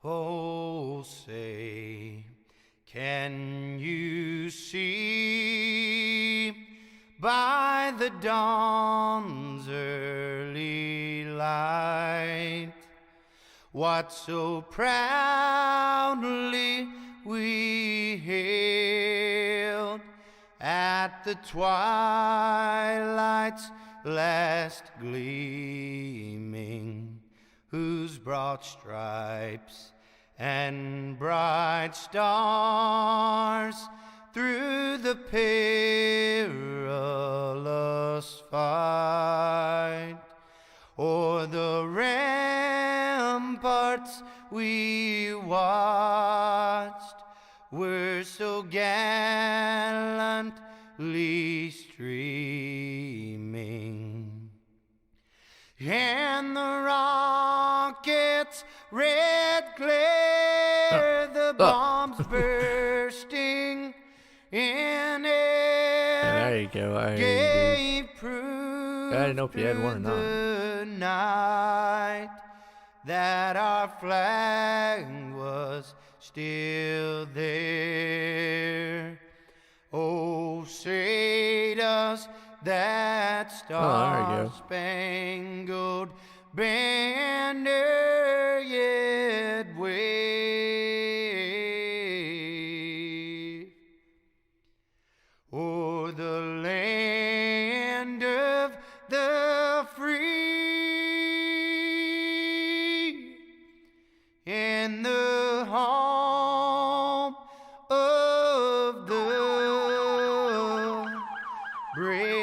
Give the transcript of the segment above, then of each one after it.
Oh, say, can you see by the dawn's early light what so proudly we hailed at the twilight's last gleaming, whose broad stripes and bright stars through the perilous fight o'er the ramparts we watched were so gallantly streaming, and the rockets' red glare, the bombs bursting in air, there you go. gave proof I didn't know if you had one or not. the night that our flag was still there. Oh, say does that star-spangled banner yet wave o'er the land of the free and the home of the brave?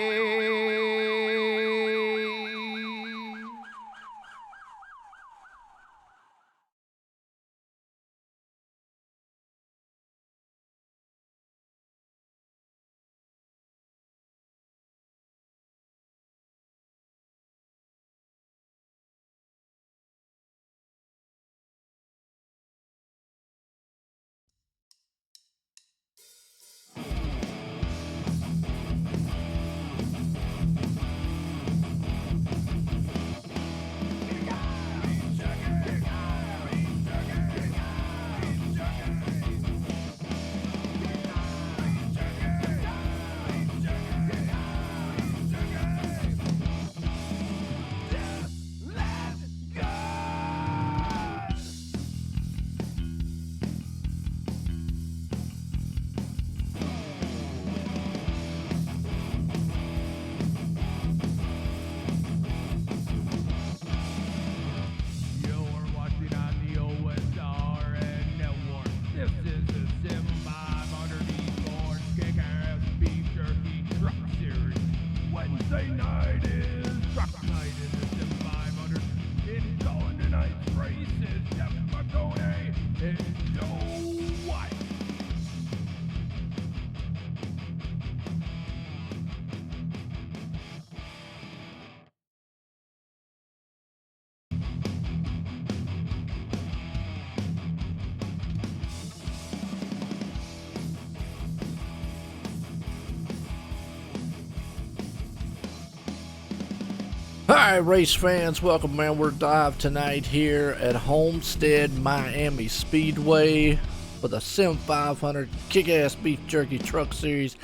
Hi, race fans. Welcome, man. We're live tonight here at Homestead Miami Speedway for the Sim500 Kick-Ass Beef Jerky Truck Series.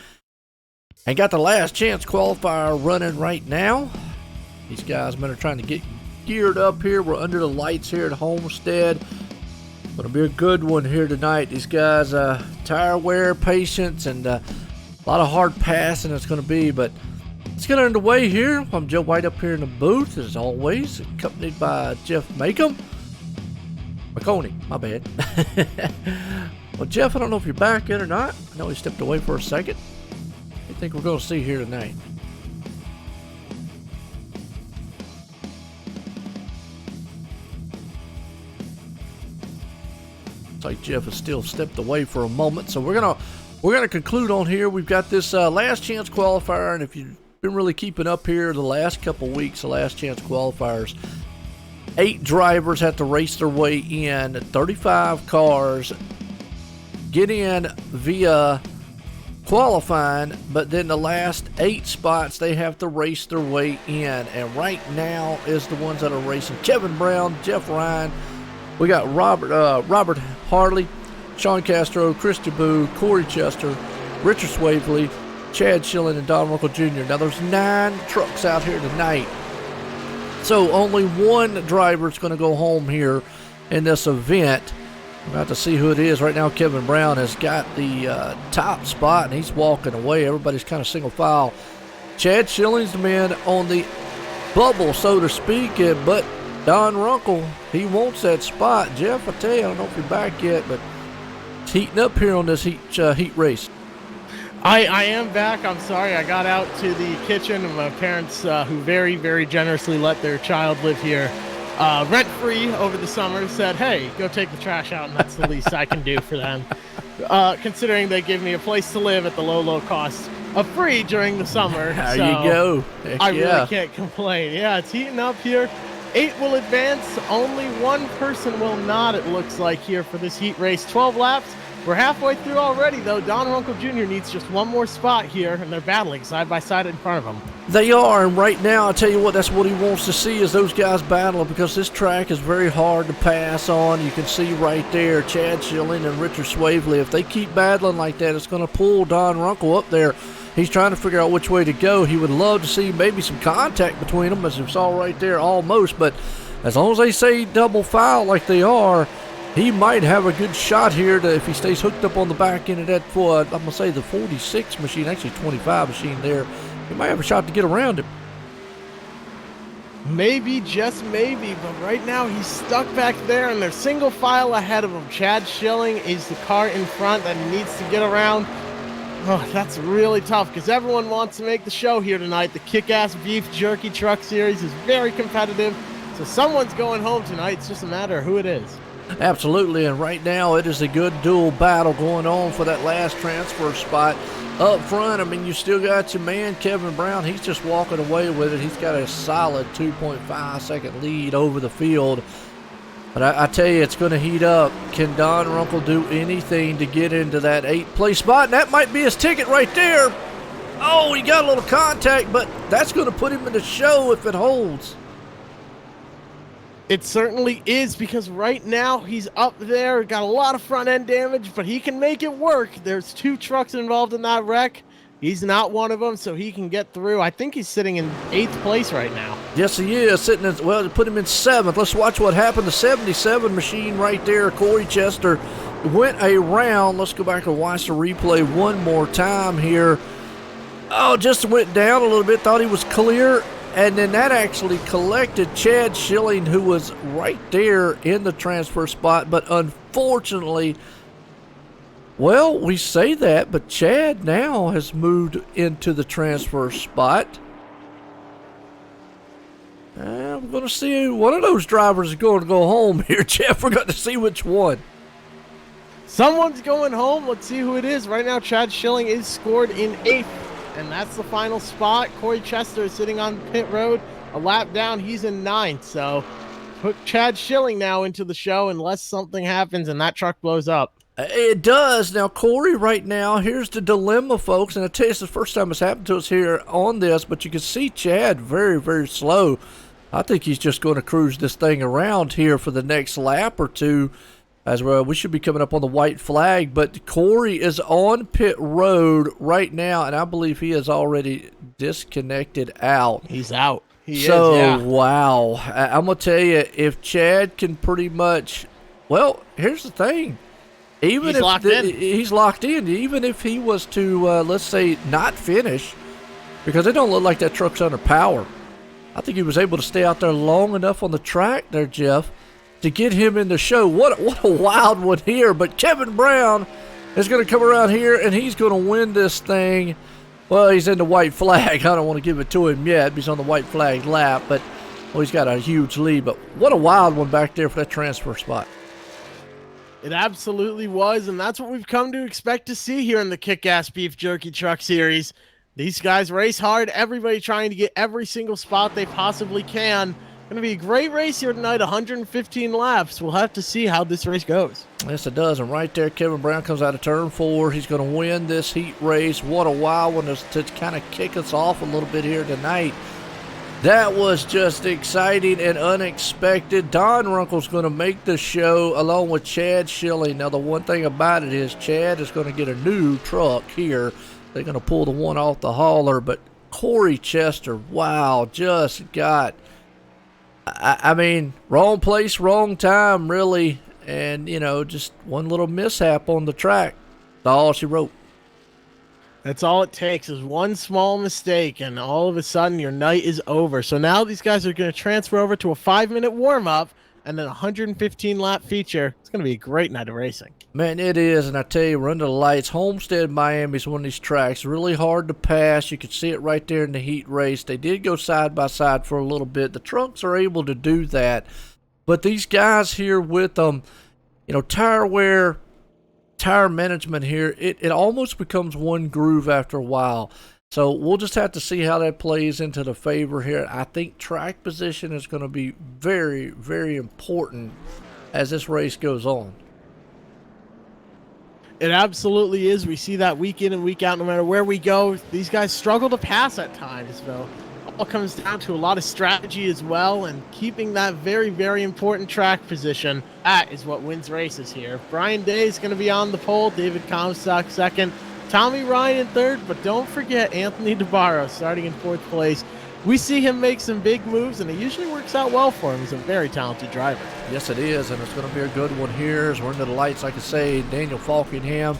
And got the last chance qualifier running right now. These guys, man, are trying to get geared up here. We're under the lights here at Homestead. Gonna be a good one here tonight. These guys, tire wear, patience, and a lot of hard passing it's gonna be, but let's get underway here. I'm Joe White up here in the booth, as always, accompanied by Jeff McConey, my bad. Well, Jeff, I don't know if you're back yet or not. I know he stepped away for a second. What do you think we're going to see here tonight? Looks like Jeff has still stepped away for a moment, so we're gonna conclude on here. We've got this last chance qualifier, and if you've been really keeping up here the last couple weeks, the last chance qualifiers, 8 drivers have to race their way in. 35 cars get in via qualifying, but then the last 8 spots they have to race their way in. And right now is the ones that are racing: Kevin Brown, Jeff Ryan, We got Robert Harley, Sean Castro, Christy Boo, Corey Chester, Richard Swavely, Chad Schilling, and Don Runkle Jr. Now, there's 9 trucks out here tonight. So only one driver is going to go home here in this event. We're about to see who it is. Right now, Kevin Brown has got the top spot, and he's walking away. Everybody's kind of single file. Chad Schilling's the man on the bubble, so to speak, but Don Runkle, he wants that spot. Jeff, I tell you, I don't know if you're back yet, but it's heating up here on this heat race. I am back. I'm sorry. I got out to the kitchen, and my parents, who very, very generously let their child live here rent-free over the summer, said, hey, go take the trash out, and that's the least I can do for them, considering they give me a place to live at the low cost of free during the summer. There you go. Heck I yeah. really can't complain. Yeah, it's heating up here. 8 will advance. Only one person will not, it looks like, here for this heat race. 12 laps. We're halfway through already, though. Don Runkle Jr. needs just one more spot here, and they're battling side by side in front of him. They are, and right now, I tell you what, that's what he wants to see is those guys battle, because this track is very hard to pass on. You can see right there, Chad Schilling and Richard Swavely. If they keep battling like that, it's going to pull Don Runkle up there. He's trying to figure out which way to go. He would love to see maybe some contact between them, as we saw right there almost, but as long as they say double foul like they are, he might have a good shot here if he stays hooked up on the back end of that, I'm going to say the 46 machine, actually 25 machine there. He might have a shot to get around him. Maybe, just maybe, but right now he's stuck back there, and they're single file ahead of him. Chad Schilling is the car in front that he needs to get around. Oh, that's really tough, because everyone wants to make the show here tonight. The Kick-Ass Beef Jerky Truck Series is very competitive, so someone's going home tonight. It's just a matter of who it is. Absolutely, and right now it is a good dual battle going on for that last transfer spot up front. I mean, you still got your man Kevin Brown. He's just walking away with it. He's got a solid 2.5 second lead over the field. But I tell you, it's going to heat up. Can Don Runkle do anything to get into that 8th place spot? And that might be his ticket right there. Oh, he got a little contact, but that's going to put him in the show if it holds. It certainly is, because right now he's up there, got a lot of front end damage, but he can make it work. There's 2 trucks involved in that wreck. He's not one of them, so he can get through. I think he's sitting in 8th place right now. Yes, he is, sitting in, well, put him in 7th. Let's watch what happened. The 77 machine right there, Corey Chester, went around. Let's go back and watch the replay one more time here. Oh, just went down a little bit, thought he was clear. And then that actually collected Chad Schilling, who was right there in the transfer spot. But unfortunately, well, we say that, but Chad now has moved into the transfer spot. I'm going to see one of those drivers is going to go home here, Jeff. We're going to see which one. Someone's going home. Let's see who it is. Right now, Chad Schilling is scored in 8th. And that's the final spot. Corey Chester is sitting on pit road. A lap down, he's in 9th. So put Chad Schilling now into the show unless something happens and that truck blows up. It does. Now, Corey, right now, here's the dilemma, folks. And I tell you, it's the first time it's happened to us here on this, but you can see Chad very, very slow. I think he's just going to cruise this thing around here for the next lap or two. As well, we should be coming up on the white flag, but Corey is on pit road right now, and I believe he is already disconnected out. He's out. Wow. I'm going to tell you, if Chad can pretty much, well, here's the thing. Even he's locked in. He's locked in. Even if he was to, let's say, not finish, because it don't look like that truck's under power. I think he was able to stay out there long enough on the track there, Jeff, to get him in the show. What a wild one here. But Kevin Brown is going to come around here, and he's going to win this thing. Well, he's in the white flag. I don't want to give it to him yet. He's on the white flag lap, but well, he's got a huge lead. But what a wild one back there for that transfer spot. It absolutely was, and that's what we've come to expect to see here in the Kick-Ass Beef Jerky Truck Series. These guys race hard, everybody trying to get every single spot they possibly can. Going to be a great race here tonight, 115 laps. We'll have to see how this race goes. Yes, it does. And right there, Kevin Brown comes out of turn 4. He's going to win this heat race. What a wild one to kind of kick us off a little bit here tonight. That was just exciting and unexpected. Don Runkle's going to make the show along with Chad Schilling. Now, the one thing about it is Chad is going to get a new truck here. They're going to pull the one off the hauler. But Corey Chester, wow, just got, I mean, wrong place, wrong time, really. And, you know, just one little mishap on the track. That's all she wrote. That's all it takes is one small mistake, and all of a sudden your night is over. So now these guys are going to transfer over to a 5-minute warm-up and then a 115-lap feature. It's going to be a great night of racing. Man, it is, and I tell you, we're under the lights. Homestead Miami is one of these tracks, really hard to pass. You can see it right there in the heat race. They did go side by side for a little bit. The trucks are able to do that, but these guys here with them, you know, tire wear, tire management here, it almost becomes one groove after a while. So we'll just have to see how that plays into the favor here. I think track position is going to be very, very important as this race goes on. It absolutely is. We see that week in and week out, no matter where we go. These guys struggle to pass at times, though. It all comes down to a lot of strategy as well, and keeping that very, very important track position. That is what wins races here. Brian Day is going to be on the pole. David Comstock second. Tommy Ryan in third, but don't forget Anthony DeBarro starting in fourth place. We see him make some big moves, and it usually works out well for him. He's a very talented driver. Yes, it is, and it's going to be a good one here as we're into the lights. Like I say, Daniel Falkingham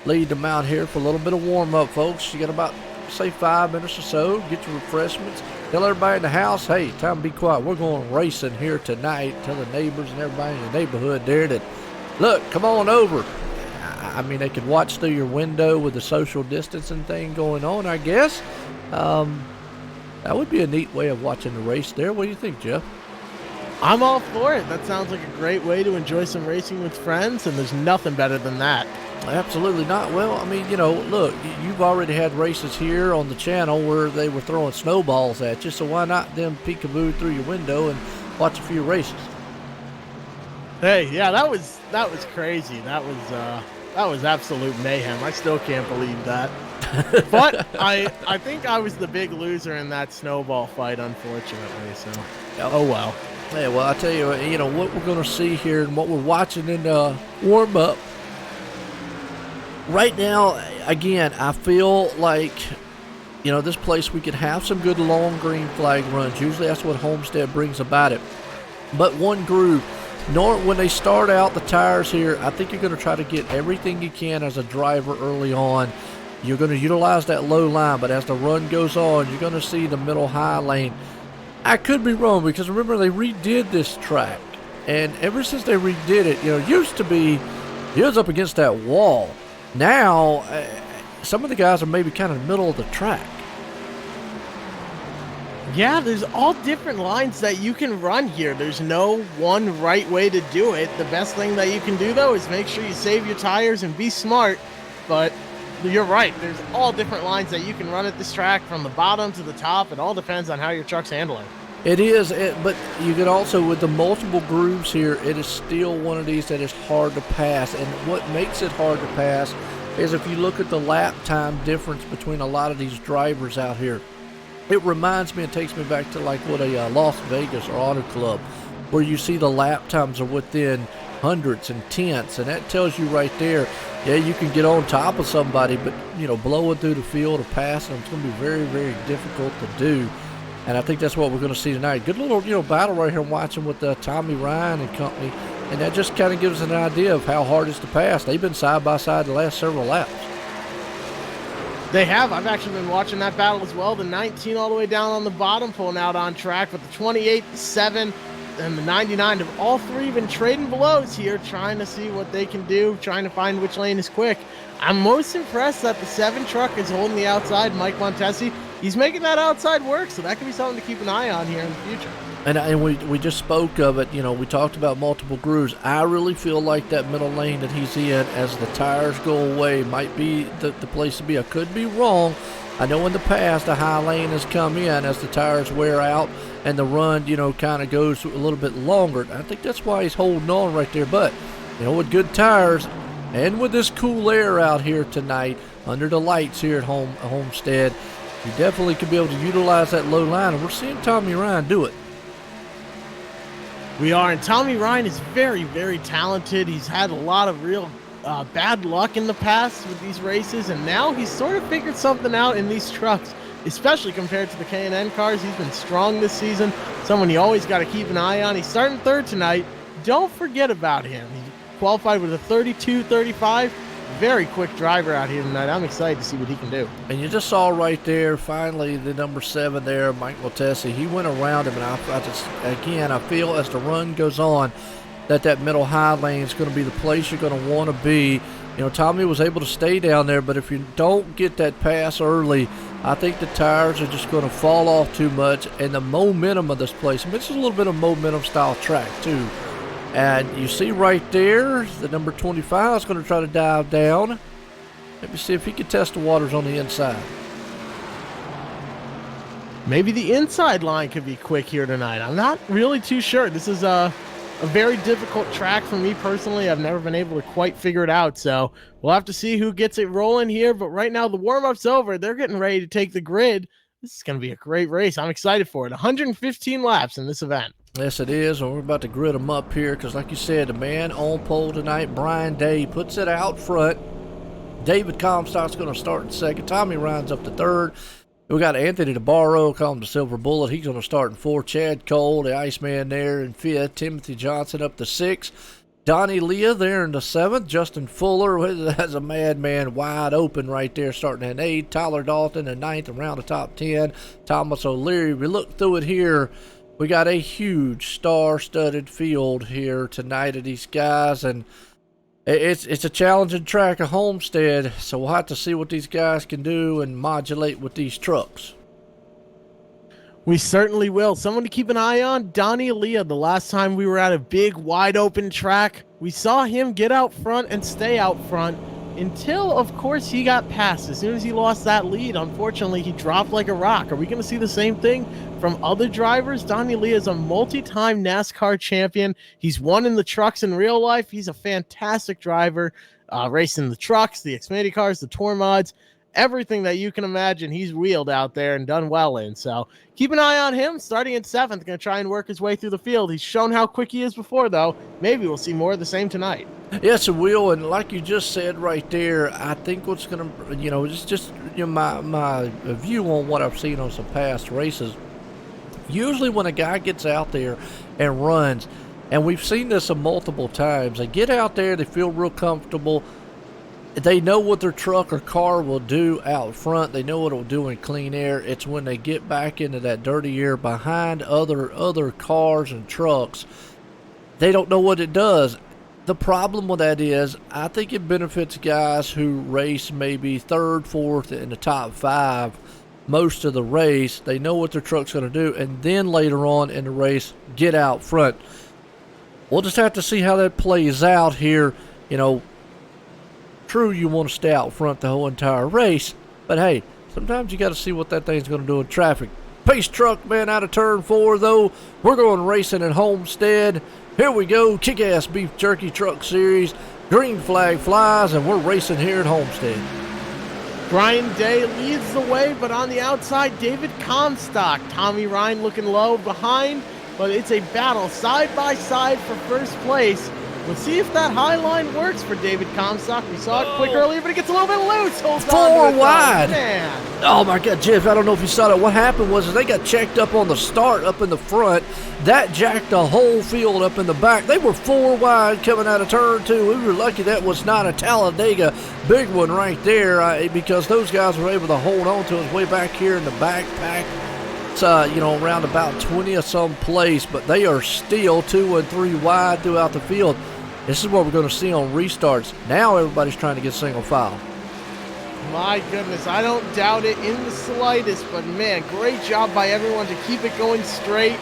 lead them out here for a little bit of warm-up, folks. You got about, say, 5 minutes or so. Get your refreshments. Tell everybody in the house, hey, time to be quiet. We're going racing here tonight. Tell the neighbors and everybody in the neighborhood there that, look, come on over. I mean, they could watch through your window with the social distancing thing going on, I guess. That would be a neat way of watching the race there. What do you think, Jeff? I'm all for it. That sounds like a great way to enjoy some racing with friends, and there's nothing better than that. Absolutely not. Well, I mean, you know, look, you've already had races here on the channel where they were throwing snowballs at you, so why not them peekaboo through your window and watch a few races? Hey, yeah, that was crazy. That was absolute mayhem. I still can't believe that. But I think I was the big loser in that snowball fight, unfortunately. So, oh well. Yeah, well, I tell you know, what we're going to see here and what we're watching in the warm-up. Right now, again, I feel like, you know, this place we could have some good long green flag runs. Usually that's what Homestead brings about it. But one groove. When they start out the tires here, I think you're going to try to get everything you can as a driver early on. You're going to utilize that low line, but as the run goes on, you're going to see the middle high lane. I could be wrong because remember they redid this track, and ever since they redid it, you know, it used to be you was up against that wall. Now, some of the guys are maybe kind of in the middle of the track. Yeah, there's all different lines that you can run here. There's no one right way to do it. The best thing that you can do, though, is make sure you save your tires and be smart. But you're right. There's all different lines that you can run at this track from the bottom to the top. It all depends on how your truck's handling. It is, but you can also, with the multiple grooves here, it is still one of these that is hard to pass. And what makes it hard to pass is if you look at the lap time difference between a lot of these drivers out here. It reminds me and takes me back to like what a Las Vegas or Auto Club, where you see the lap times are within hundreds and tenths, and that tells you right there, yeah, you can get on top of somebody, but, you know, blowing through the field or passing them, it's going to be very, very difficult to do. And I think that's what we're going to see tonight. Good little, you know, battle right here watching with Tommy Ryan and company, and that just kind of gives us an idea of how hard it is to pass. They've been side by side the last several laps. They have. I've actually been watching that battle as well. The 19 all the way down on the bottom, pulling out on track, with the 28, the 7, and the 99 have all three been trading blows here, trying to see what they can do, trying to find which lane is quick. I'm most impressed that the 7 truck is holding the outside. Mike Montesi, he's making that outside work, so that could be something to keep an eye on here in the future. And we just spoke of it, you know, we talked about multiple grooves. I really feel like that middle lane that he's in, as the tires go away, might be the place to be. I could be wrong. I know in the past the high lane has come in as the tires wear out and the run, you know, kind of goes a little bit longer. I think that's why he's holding on right there. But, you know, with good tires and with this cool air out here tonight under the lights here at Homestead, You definitely could be able to utilize that low line, and we're seeing Tommy Ryan do it. We are, and Tommy Ryan is very, very talented. He's had a lot of real bad luck in the past with these races, and now he's sort of figured something out in these trucks, especially compared to the K&N cars. He's been strong this season, someone you always got to keep an eye on. He's starting third tonight. Don't forget about him. He qualified with a 32-35. Very quick driver out here tonight. I'm excited to see what he can do. And you just saw right there, finally, the number 7 there, Mike Maltese. He went around him, and I feel as the run goes on that middle high lane is going to be the place you're going to want to be. You know, Tommy was able to stay down there, but if you don't get that pass early, I think the tires are just going to fall off too much, and the momentum of this place, I mean, it's a little bit of momentum style track too. And you see right there, the number 25 is going to try to dive down. Maybe see if he can test the waters on the inside. Maybe the inside line could be quick here tonight. I'm not really too sure. This is a very difficult track for me personally. I've never been able to quite figure it out, so we'll have to see who gets it rolling here. But right now, the warm-up's over. They're getting ready to take the grid. This is going to be a great race. I'm excited for it. 115 laps in this event. Yes, it is, and we're about to grid them up here because, like you said, the man on pole tonight, Brian Day, puts it out front. David Comstock's going to start in second. Tommy Ryan's up to third. We got Anthony DeBarro, call him the Silver Bullet. He's going to start in fourth. Chad Cole, the Iceman, there in fifth. Timothy Johnson up to sixth. Donnie Leah there in the seventh. Justin Fuller has a madman wide open right there starting in eighth. Tyler Dalton in ninth around the top 10. Thomas O'Leary. We look through it here. We got a huge star-studded field here tonight of these guys, and it's a challenging track at Homestead, so we'll have to see what these guys can do and modulate with these trucks. We certainly will. Someone to keep an eye on, Donnie Leah. The last time we were at a big, wide-open track, we saw him get out front and stay out front until, of course, he got passed. As soon as he lost that lead, unfortunately, he dropped like a rock. Are we going to see the same thing from other drivers? Donnie Leah is a multi-time NASCAR champion. He's won in the trucks in real life. He's a fantastic driver, racing the trucks, the Xfinity cars, the Tour mods, everything that you can imagine he's wheeled out there and done well in. So keep an eye on him. Starting in seventh, going to try and work his way through the field. He's shown how quick he is before, though. Maybe we'll see more of the same tonight. Yes, it will, and like you just said right there, I think what's going to, it's just my view on what I've seen on some past races. Usually when a guy gets out there and runs, and we've seen this multiple times, they get out there, they feel real comfortable, they know what their truck or car will do out front, they know what it'll do in clean air. It's when they get back into that dirty air behind other cars and trucks, they don't know what it does. The problem with that is, I think it benefits guys who race maybe third, fourth in the top 5 most of the race. They know what their truck's going to do, and then later on in the race, get out front. We'll just have to see how that plays out here. True, you want to stay out front the whole entire race, but hey, sometimes you got to see what that thing's going to do in traffic. Pace truck man out of turn 4, though. We're going racing at Homestead. Here we go, kick-ass beef jerky truck series. Green flag flies, and we're racing here at Homestead. Brian Day leads the way, but on the outside, David Comstock. Tommy Ryan looking low behind, but it's a battle side by side for first place. We'll see if that high line works for David Comstock. We saw it quick earlier, but it gets a little bit loose. Holds 4 wide. Man. Oh my God, Jeff, I don't know if you saw that. What happened was they got checked up on the start up in the front. That jacked the whole field up in the back. They were 4 wide coming out of turn 2. We were lucky that was not a Talladega big one right there because those guys were able to hold on to us way back here in the backpack. It's, around about 20 or some place, but they are still 2 and 3 wide throughout the field. This is what we're going to see on restarts. Now everybody's trying to get single file. My goodness, I don't doubt it in the slightest, but man, great job by everyone to keep it going straight.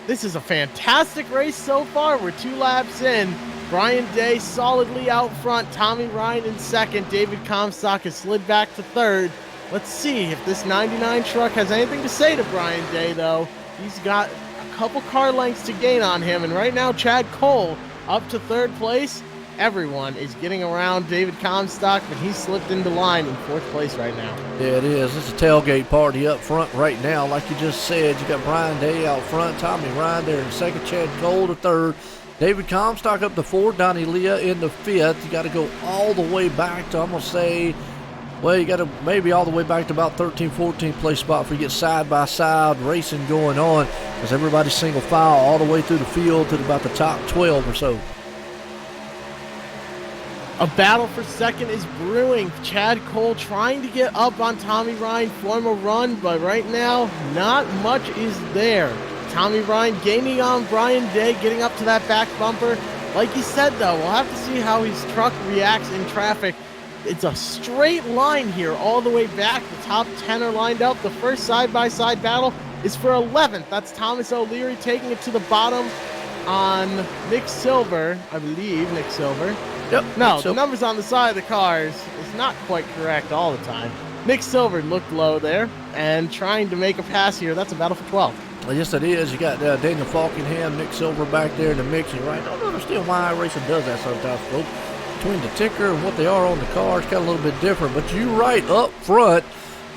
This is a fantastic race so far. We're 2 laps in. Brian Day solidly out front. Tommy Ryan in second. David Comstock has slid back to third. Let's see if this 99 truck has anything to say to Brian Day, though. He's got a couple car lengths to gain on him, and right now Chad Cole up to third place. everyone is getting around David Comstock, but he slipped into line in 4th place right now. Yeah, it is. It's a tailgate party up front right now. Like you just said, you got Brian Day out front, Tommy Ryan there in 2nd, Chad Cole to 3rd, David Comstock up to 4th, Donnie Leah in the 5th. You got to go all the way back to, I'm going to say, well, you got to maybe all the way back to about 13th, 14th place spot for you get side-by-side racing going on, as everybody's single file all the way through the field to about the top 12 or so. A battle for 2nd is brewing. Chad Cole trying to get up on Tommy Ryan, form a run, but right now, not much is there. Tommy Ryan gaining on Brian Day, getting up to that back bumper. Like you said, though, we'll have to see how his truck reacts in traffic. It's a straight line here all the way back. The top 10 are lined up. The first side-by-side battle is for 11th. That's Thomas O'Leary taking it to the bottom on Nick Silver, I believe, Nick Silver. Yep. No, the numbers on the side of the cars is not quite correct all the time. Nick Silver looked low there and trying to make a pass here. That's a battle for 12. Well, yes, it is. You got Daniel Falkenham, Nick Silver back there in the mix. You're right. I don't understand why iRacing does that sometimes, folks. Between the ticker and what they are on the car, it's got a little bit different. But you're right, up front,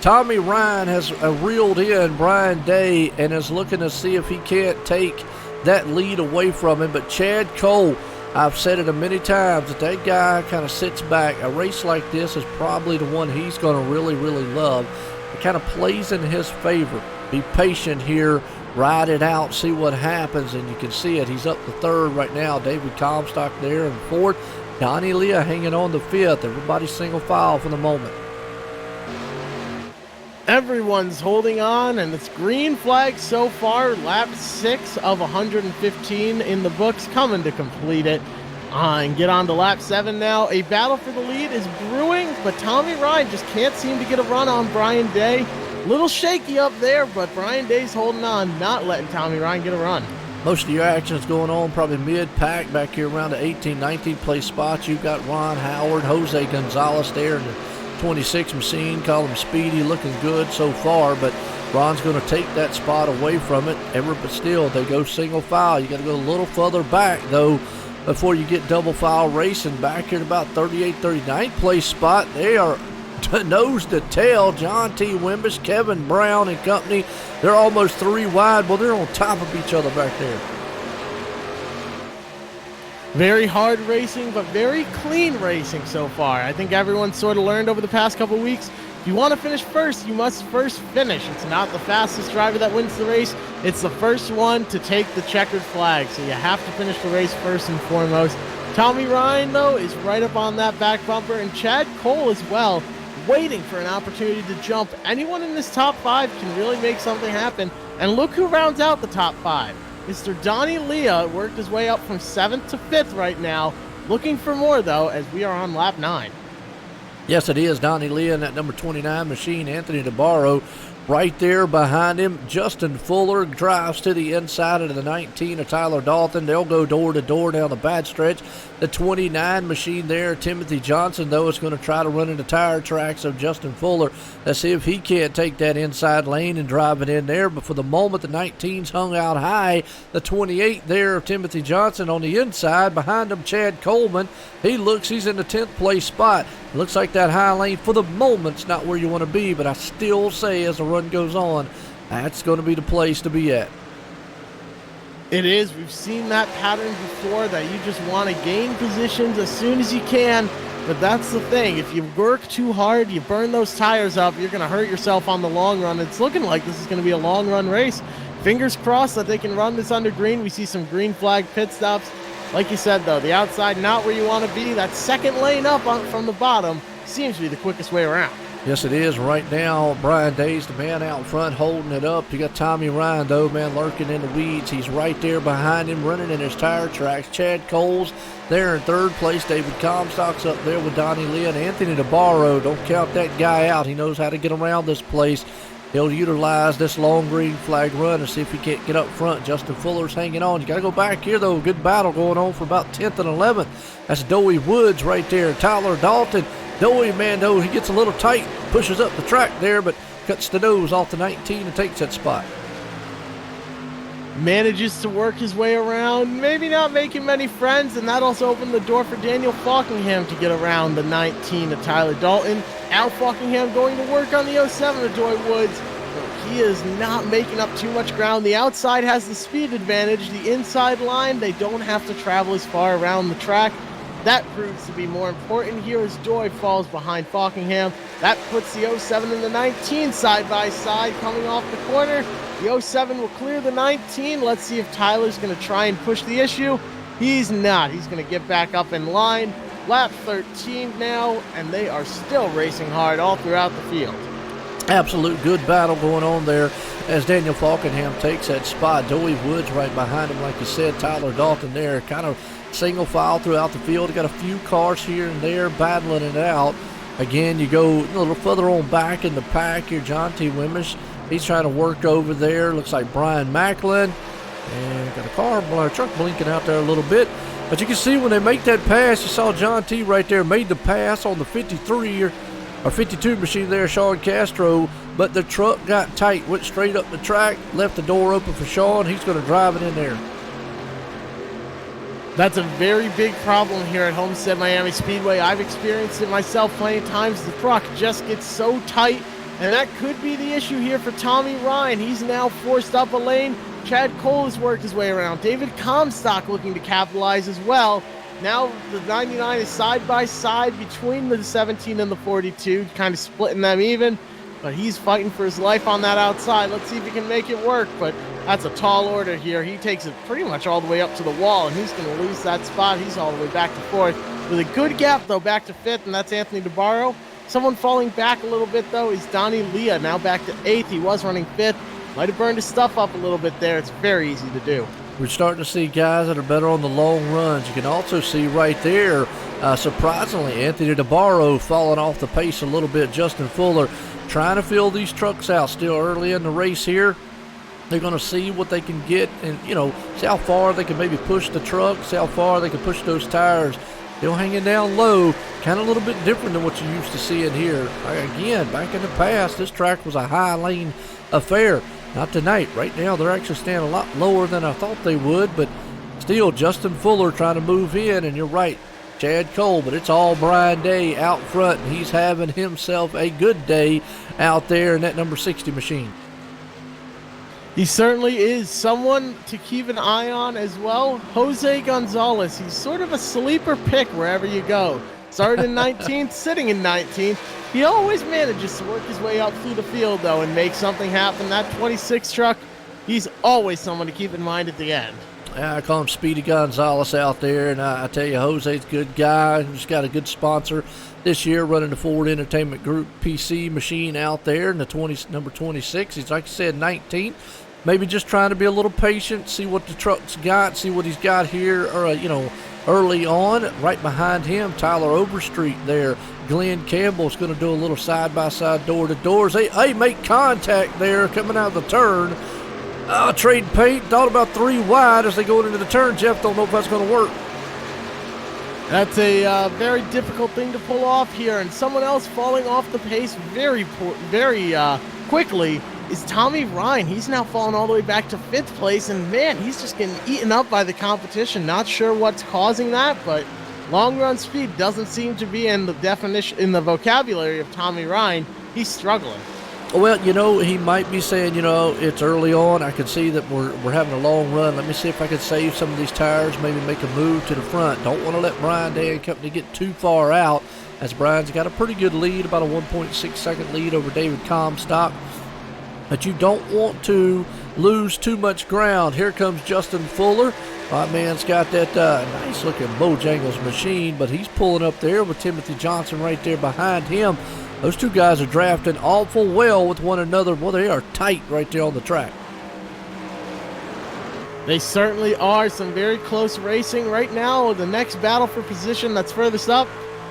Tommy Ryan has reeled in Brian Day and is looking to see if he can't take that lead away from him. But Chad Cole, I've said it many times, that guy kind of sits back. A race like this is probably the one he's going to really, really love. It kind of plays in his favor. Be patient here, ride it out, see what happens, and you can see it. He's up to 3rd right now. David Comstock there in 4th. Donnie Leah hanging on the 5th. Everybody's single file for the moment. Everyone's holding on, and it's green flag so far. Lap 6 of 115 in the books, coming to complete it. And get on to lap 7 now. A battle for the lead is brewing, but Tommy Ryan just can't seem to get a run on Brian Day. Little shaky up there, but Brian Day's holding on, not letting Tommy Ryan get a run. Most of your action is going on probably mid-pack back here around the 18, 19 place spots. You've got Ron Howard, Jose Gonzalez there in the 26 machine. Call him Speedy, looking good so far, but Ron's going to take that spot away from it. But still, they go single file. You got to go a little further back, though, before you get double file racing. Back here at about 38, 39 place spot, they are nose to tail. John T. Wimbish, Kevin Brown and company, they're almost 3 wide. Well, they're on top of each other back there. Very hard racing, but very clean racing so far. I think everyone sort of learned over the past couple weeks, if you want to finish first, you must first finish. It's not the fastest driver that wins the race. It's the first one to take the checkered flag. So you have to finish the race first and foremost. Tommy Ryan, though, is right up on that back bumper, and Chad Cole as well, waiting for an opportunity to jump. Anyone in this top 5 can really make something happen. And look who rounds out the top 5. Mr. Donnie Leah worked his way up from 7th to 5th right now. Looking for more, though, as we are on lap 9. Yes, it is Donnie Leah in that number 29 machine. Anthony DeBarro right there behind him. Justin Fuller drives to the inside of the 19 of Tyler Dalton. They'll go door to door down the bad stretch. The 29 machine there, Timothy Johnson, though, is going to try to run into tire tracks of Justin Fuller. Let's see if he can't take that inside lane and drive it in there. But for the moment, the 19's hung out high. The 28 there of Timothy Johnson on the inside. Behind him, Chad Coleman. He's in the 10th place spot. Looks like that high lane for the moment's not where you want to be, but I still say as the run goes on, that's going to be the place to be at. It is. We've seen that pattern before, that you just want to gain positions as soon as you can. But that's the thing. If you work too hard, you burn those tires up, you're going to hurt yourself on the long run. It's looking like this is going to be a long run race. Fingers crossed that they can run this under green. We see some green flag pit stops. Like you said, though, the outside not where you want to be. That second lane up from the bottom seems to be the quickest way around. Yes, it is. Right now, Brian Day's the man out front holding it up. You got Tommy Ryan, though, man, lurking in the weeds. He's right there behind him, running in his tire tracks. Chad Cole's there in 3rd place. David Comstock's up there with Donnie Lee and Anthony DeBarro. Don't count that guy out. He knows how to get around this place. He'll utilize this long green flag run and see if he can't get up front. Justin Fuller's hanging on. You got to go back here, though. Good battle going on for about 10th and 11th. That's Doey Woods right there. Tyler Dalton. Doey, man, though, he gets a little tight, pushes up the track there, but cuts the nose off the 19 and takes that spot. manages to work his way around, maybe not making many friends, and that also opened the door for Daniel Falkingham to get around the 19 of Tyler Dalton. Al Falkingham going to work on the 07 of Joy Woods. He is not making up too much ground. The outside has the speed advantage. The inside line, they don't have to travel as far around the track. That proves to be more important here as Joy falls behind Falkingham. That puts the 07 and the 19 side by side coming off the corner. The 07 will clear the 19. Let's see if Tyler's going to try and push the issue. He's not. He's going to get back up in line. Lap 13 now, and they are still racing hard all throughout the field. Absolute good battle going on there as Daniel Falkingham takes that spot. Joey Woods right behind him, like you said. Tyler Dalton there, kind of single file throughout the field. Got a few cars here and there battling it out. Again, you go a little further on back in the pack here. John T. Wimmish, he's trying to work over there. Looks like Brian Macklin. And got a truck blinking out there a little bit. But you can see when they make that pass, you saw John T. right there made the pass on the 53 or 52 machine there, Sean Castro. But the truck got tight, went straight up the track, left the door open for Sean. He's going to drive it in there. That's a very big problem here at Homestead Miami Speedway. I've experienced it myself plenty of times. The truck just gets so tight, and that could be the issue here for Tommy Ryan. He's now forced up a lane. Chad Cole has worked his way around. David Comstock looking to capitalize as well. Now the 99 is side by side between the 17 and the 42, kind of splitting them even. But he's fighting for his life on that outside. Let's see if he can make it work. But that's a tall order here. He takes it pretty much all the way up to the wall, and he's going to lose that spot. He's all the way back to fourth. With a good gap, though, back to fifth, and that's Anthony DeBarro. Someone falling back a little bit, though, is Donnie Leah, now back to eighth. He was running fifth. Might have burned his stuff up a little bit there. It's very easy to do. We're starting to see guys that are better on the long runs. You can also see right there, surprisingly, Anthony DeBarro falling off the pace a little bit. Justin Fuller trying to fill these trucks out still early in the race here. They're going to see what they can get and, see how far they can maybe push the truck, see how far they can push those tires. Still hanging down low, kind of a little bit different than what you used to see in here. Again, back in the past, this track was a high lane affair. Not tonight. Right now, they're actually standing a lot lower than I thought they would, but still, Justin Fuller trying to move in, and you're right, Chad Cole, but it's all Brian Day out front, and he's having himself a good day out there in that number 60 machine. He certainly is someone to keep an eye on as well. Jose Gonzalez, he's sort of a sleeper pick wherever you go. Started in 19th, sitting in 19th. He always manages to work his way up through the field, though, and make something happen. That 26 truck, he's always someone to keep in mind at the end. I call him Speedy Gonzalez out there, and I tell you, Jose's a good guy. He's got a good sponsor this year, running the Ford Entertainment Group PC machine out there in the number 26. He's, like I said, 19th. Maybe just trying to be a little patient, see what the truck's got, see what he's got here, or early on. Right behind him, Tyler Overstreet there. Glenn Campbell's going to do a little side-by-side door-to-doors. They make contact there coming out of the turn. Trade paint, thought about 3 wide as they go into the turn. Jeff, don't know if that's going to work. That's a very difficult thing to pull off here. And someone else falling off the pace very quickly is Tommy Ryan. He's now fallen all the way back to 5th place. And, man, he's just getting eaten up by the competition. Not sure what's causing that, but long run speed doesn't seem to be in the definition, in the vocabulary of Tommy Ryan. He's struggling. Well, he might be saying, it's early on. I can see that we're having a long run. Let me see if I can save some of these tires, maybe make a move to the front. Don't want to let Brian Day and company get too far out, as Brian's got a pretty good lead, about a 1.6 second lead over David Comstock. But you don't want to lose too much ground. Here comes Justin Fuller. My man's got that nice-looking Bojangles machine, but he's pulling up there with Timothy Johnson right there behind him. Those two guys are drafting awful well with one another. Well, they are tight right there on the track. They certainly are. Some very close racing right now. The next battle for position that's furthest up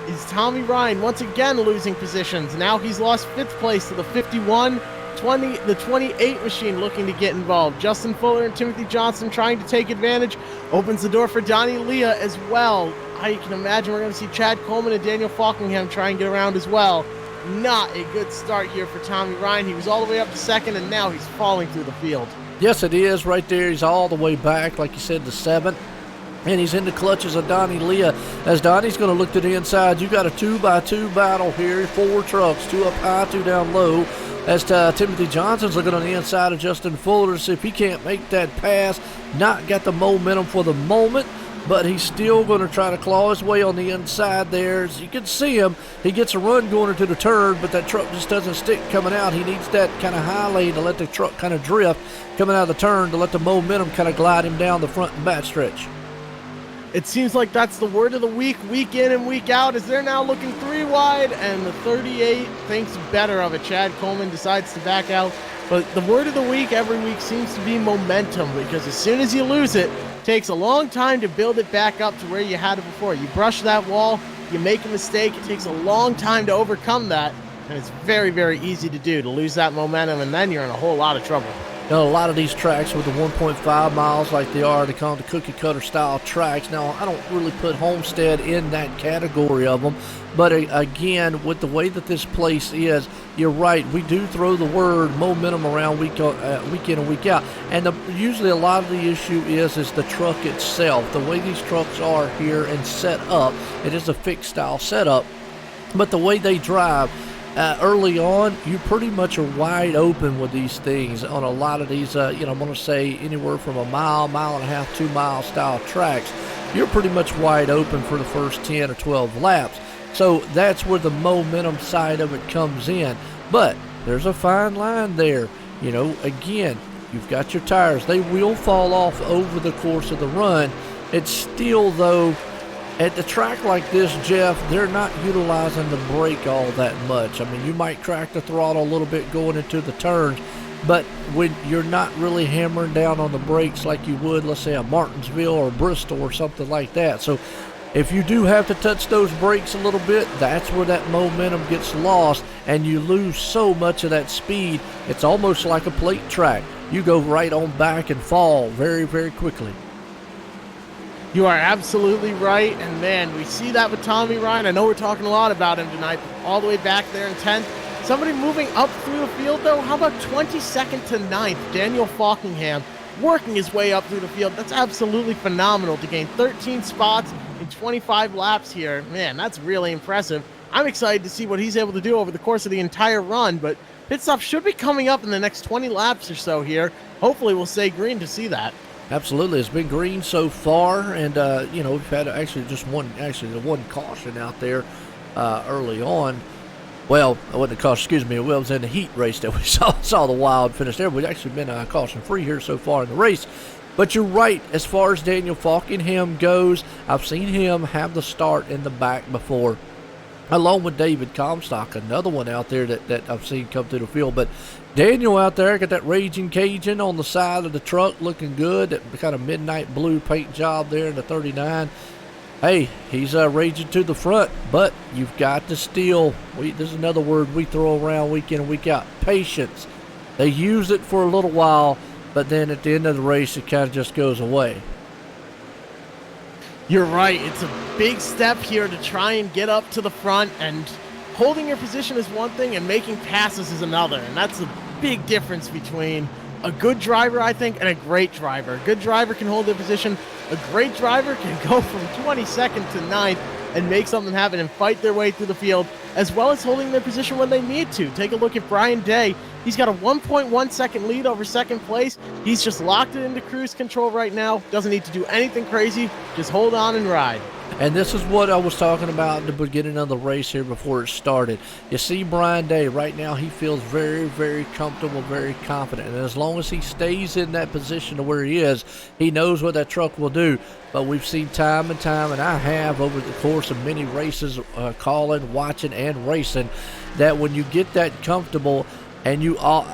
is Tommy Ryan, once again losing positions. Now he's lost 5th place to the 51. The 28 machine looking to get involved. Justin Fuller and Timothy Johnson trying to take advantage. Opens the door for Donnie Leah as well. I can imagine we're going to see Chad Coleman and Daniel Falkingham try and get around as well. Not a good start here for Tommy Ryan. He was all the way up to 2nd, and now he's falling through the field. Yes, it is right there. He's all the way back, like you said, to 7th. And he's in the clutches of Donnie Leah. As Donnie's going to look to the inside, you got a 2x2 battle here. 4 trucks, 2 up high, 2 down low. As Timothy Johnson's looking on the inside of Justin Fuller to see if he can't make that pass. Not got the momentum for the moment, but he's still going to try to claw his way on the inside there. As you can see him, he gets a run going into the turn, but that truck just doesn't stick coming out. He needs that kind of high lane to let the truck kind of drift coming out of the turn to let the momentum kind of glide him down the front and back stretch. It seems like that's the word of the week in and week out, as they're now looking 3 wide, and the 38 thinks better of it. Chad Coleman decides to back out. But the word of the week every week seems to be momentum, because as soon as you lose it, it takes a long time to build it back up to where you had it before. You brush that wall, you make a mistake, it takes a long time to overcome that, and it's very, very easy to do, to lose that momentum, and then you're in a whole lot of trouble. You know, a lot of these tracks with the 1.5 miles like they are, they call them the cookie cutter style tracks. Now, I don't really put Homestead in that category of them, but again, with the way that this place is, you're right, we do throw the word momentum around week in and week out, and usually a lot of the issue is the truck itself. The way these trucks are here and set up, it is a fixed style setup, but the way they drive, early on, you pretty much are wide open with these things on a lot of these, I'm going to say anywhere from a mile, mile and a half, 2 mile style tracks. You're pretty much wide open for the first 10 or 12 laps. So that's where the momentum side of it comes in. But there's a fine line there. Again, you've got your tires. They will fall off over the course of the run. It's still, though, at the track like this, Jeff, they're not utilizing the brake all that much. I mean, you might crack the throttle a little bit going into the turns, but when you're not really hammering down on the brakes like you would, let's say, a Martinsville or Bristol or something like that. So if you do have to touch those brakes a little bit, that's where that momentum gets lost, and you lose so much of that speed. It's almost like a plate track. You go right on back and fall very, very quickly. You are absolutely right, and man, we see that with Tommy Ryan. I know we're talking a lot about him tonight, but all the way back there in 10th. Somebody moving up through the field, though, how about 22nd to 9th? Daniel Falkingham working his way up through the field. That's absolutely phenomenal to gain 13 spots in 25 laps here. Man, that's really impressive. I'm excited to see what he's able to do over the course of the entire run, but pit stop should be coming up in the next 20 laps or so here. Hopefully we'll stay green to see that. Absolutely, it's been green so far, and we've had actually just the one caution out there early on. Well, I wasn't a caution, excuse me. It was in the heat race that we saw the wild finish there. We've actually been caution free here so far in the race. But you're right, as far as Daniel Falkingham goes, I've seen him have the start in the back before, along with David Comstock, another one out there that I've seen come through the field. But Daniel out there got that Raging Cajun on the side of the truck looking good, that kind of midnight blue paint job there in the 39. Hey, he's raging to the front, but you've got to still, this is another word we throw around week in and week out, patience. They use it for a little while, but then at the end of the race, it kind of just goes away. You're right. It's a big step here to try and get up to the front, and holding your position is one thing and making passes is another. And that's the big difference between a good driver, I think, and a great driver. A good driver can hold their position. A great driver can go from 22nd to 9th and make something happen and fight their way through the field, as well as holding their position when they need to. Take a look at Brian Day. He's got a 1.1 second lead over second place. He's just locked it into cruise control right now. Doesn't need to do anything crazy. Just hold on and ride. And this is what I was talking about at the beginning of the race here before it started. You see Brian Day right now, he feels very, very comfortable, very confident. And as long as he stays in that position to where he is, he knows what that truck will do. But we've seen time and time, and I have over the course of many races, calling, watching, and racing, that when you get that comfortable and you all,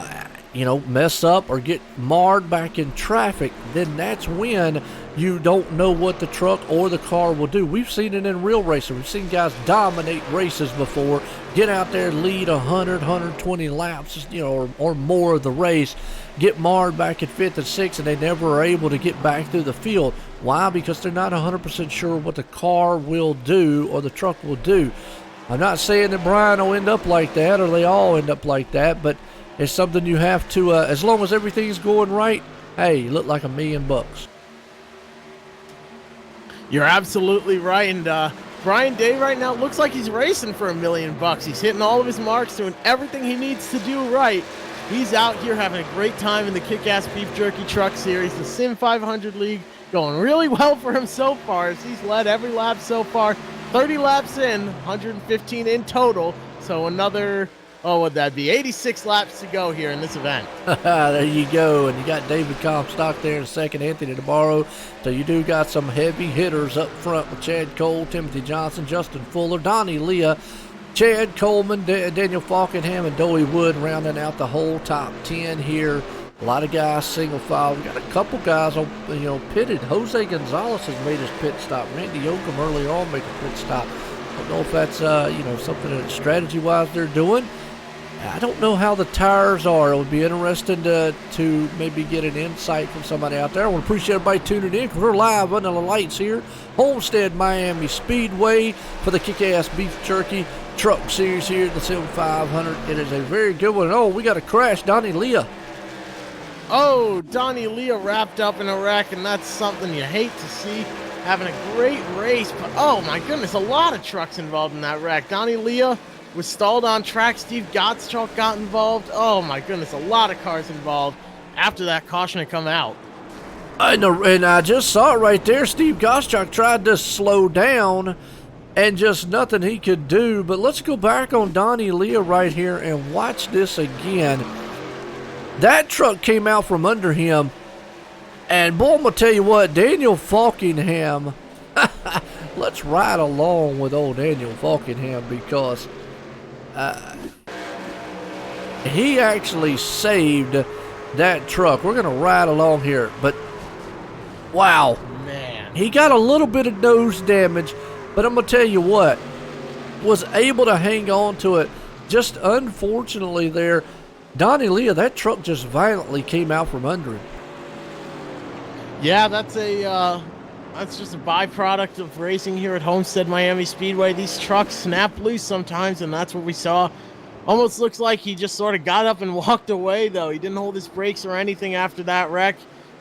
mess up or get marred back in traffic, then that's when you don't know what the truck or the car will do. We've seen it in real racing. We've seen guys dominate races before, get out there, lead 100, 120 laps, or more of the race, get marred back at 5th and 6th, and they never are able to get back through the field. Why? Because they're not 100% sure what the car will do or the truck will do. I'm not saying that Brian will end up like that or they all end up like that, but it's something you have to, as long as everything's going right, hey, you look like $1 million. You're absolutely right. And Brian Day right now looks like he's racing for $1 million. He's hitting all of his marks, doing everything he needs to do right. He's out here having a great time in the Kick-Ass Beef Jerky Truck Series, the Sim500 League, going really well for him so far as he's led every lap so far. 30 laps in, 115 in total. So another, oh, what'd that be? 86 laps to go here in this event. There you go. And you got David Comstock there in second, Anthony DeBarro. So you do got some heavy hitters up front with Chad Cole, Timothy Johnson, Justin Fuller, Donnie Leah, Chad Coleman, Daniel Falkenham, and Doey Wood rounding out the whole top 10 here. A lot of guys single file. We got a couple guys on, pitted. Jose Gonzalez has made his pit stop. Randy Yoakum earlier on making a pit stop. I don't know if that's something that strategy-wise they're doing. I don't know how the tires are. It would be interesting to maybe get an insight from somebody out there. I want to appreciate everybody tuning in because we're live under the lights here. Homestead Miami Speedway for the Kick-Ass Beef Jerky Truck Series here at the Sim500. It is a very good one. Oh, we got a crash. Donnie Leah. Oh, Donnie Leah wrapped up in a wreck, and that's something you hate to see. Having a great race, but oh my goodness, a lot of trucks involved in that wreck. Donnie Leah was stalled on track. Steve Gottschalk got involved. Oh my goodness, a lot of cars involved after that caution had come out. I know, and I just saw it right there. Steve Gottschalk tried to slow down, and just nothing he could do. But let's go back on Donnie Leah right here and watch this again. That truck came out from under him, and boy, I'm going to tell you what, Daniel Falkenham, let's ride along with old Daniel Falkenham because he actually saved that truck. We're going to ride along here, but wow. Man. He got a little bit of nose damage, but I'm going to tell you what, was able to hang on to it. Just unfortunately there, Donnie Leah, that truck just violently came out from under him. Yeah, that's just a byproduct of racing here at Homestead Miami Speedway. These trucks snap loose sometimes, and that's what we saw. Almost looks like he just sort of got up and walked away, though. He didn't hold his brakes or anything after that wreck.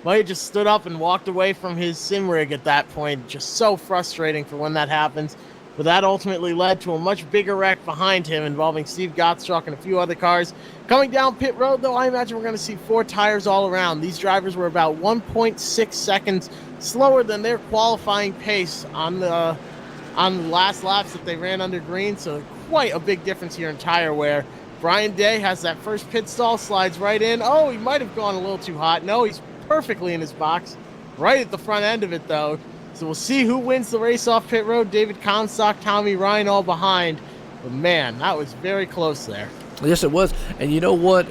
Might have just stood up and walked away from his sim rig at that point. Just so frustrating for when that happens. But that ultimately led to a much bigger wreck behind him involving Steve Gottschalk and a few other cars. Coming down pit road, though, I imagine we're going to see 4 tires all around. These drivers were about 1.6 seconds slower than their qualifying pace on the last laps that they ran under green. So quite a big difference here in tire wear. Brian Day has that first pit stall, slides right in. Oh, he might have gone a little too hot. No, he's perfectly in his box. Right at the front end of it, though. So we'll see who wins the race off pit road. David Comstock, Tommy Ryan all behind. But man, that was very close there. Yes, it was. And you know what?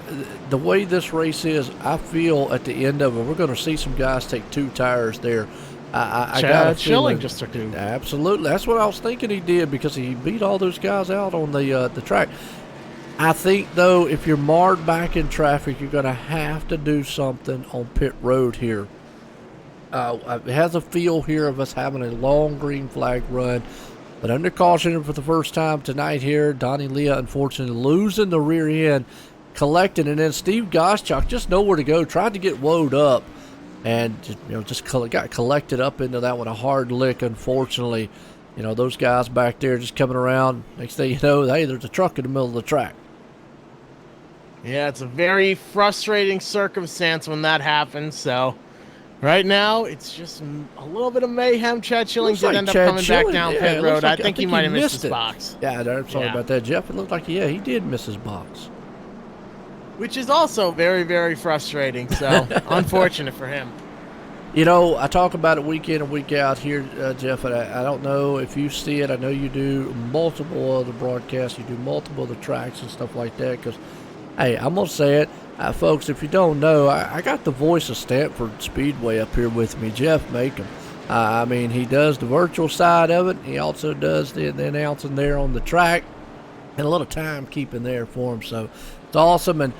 The way this race is, I feel at the end of it, we're going to see some guys take 2 tires there. I got a feeling just took 2. Absolutely. That's what I was thinking he did because he beat all those guys out on the track. I think, though, if you're marred back in traffic, you're going to have to do something on pit road here. It has a feel here of us having a long green flag run. But under caution for the first time tonight here, Donnie Leah unfortunately losing the rear end, collecting, and then Steve Gottschalk just nowhere to go, tried to get woed up, and just got collected up into that one, a hard lick, unfortunately. Those guys back there just coming around. Next thing you know, hey, there's a truck in the middle of the track. Yeah, it's a very frustrating circumstance when that happens, so... Right now, it's just a little bit of mayhem. Chad Schilling did end up coming back down pit road. I think he might have missed his box. Yeah, I'm sorry about that, Jeff. It looked like, he did miss his box. Which is also very, very frustrating. So, unfortunate for him. I talk about it week in and week out here, Jeff, and I don't know if you see it. I know you do multiple other broadcasts. You do multiple other tracks and stuff like that because, hey, I'm going to say it. Folks, if you don't know, I got the voice of Stanford Speedway up here with me, Jeff Makem. He does the virtual side of it. He also does the announcing there on the track and a little timekeeping there for him. So it's awesome. And,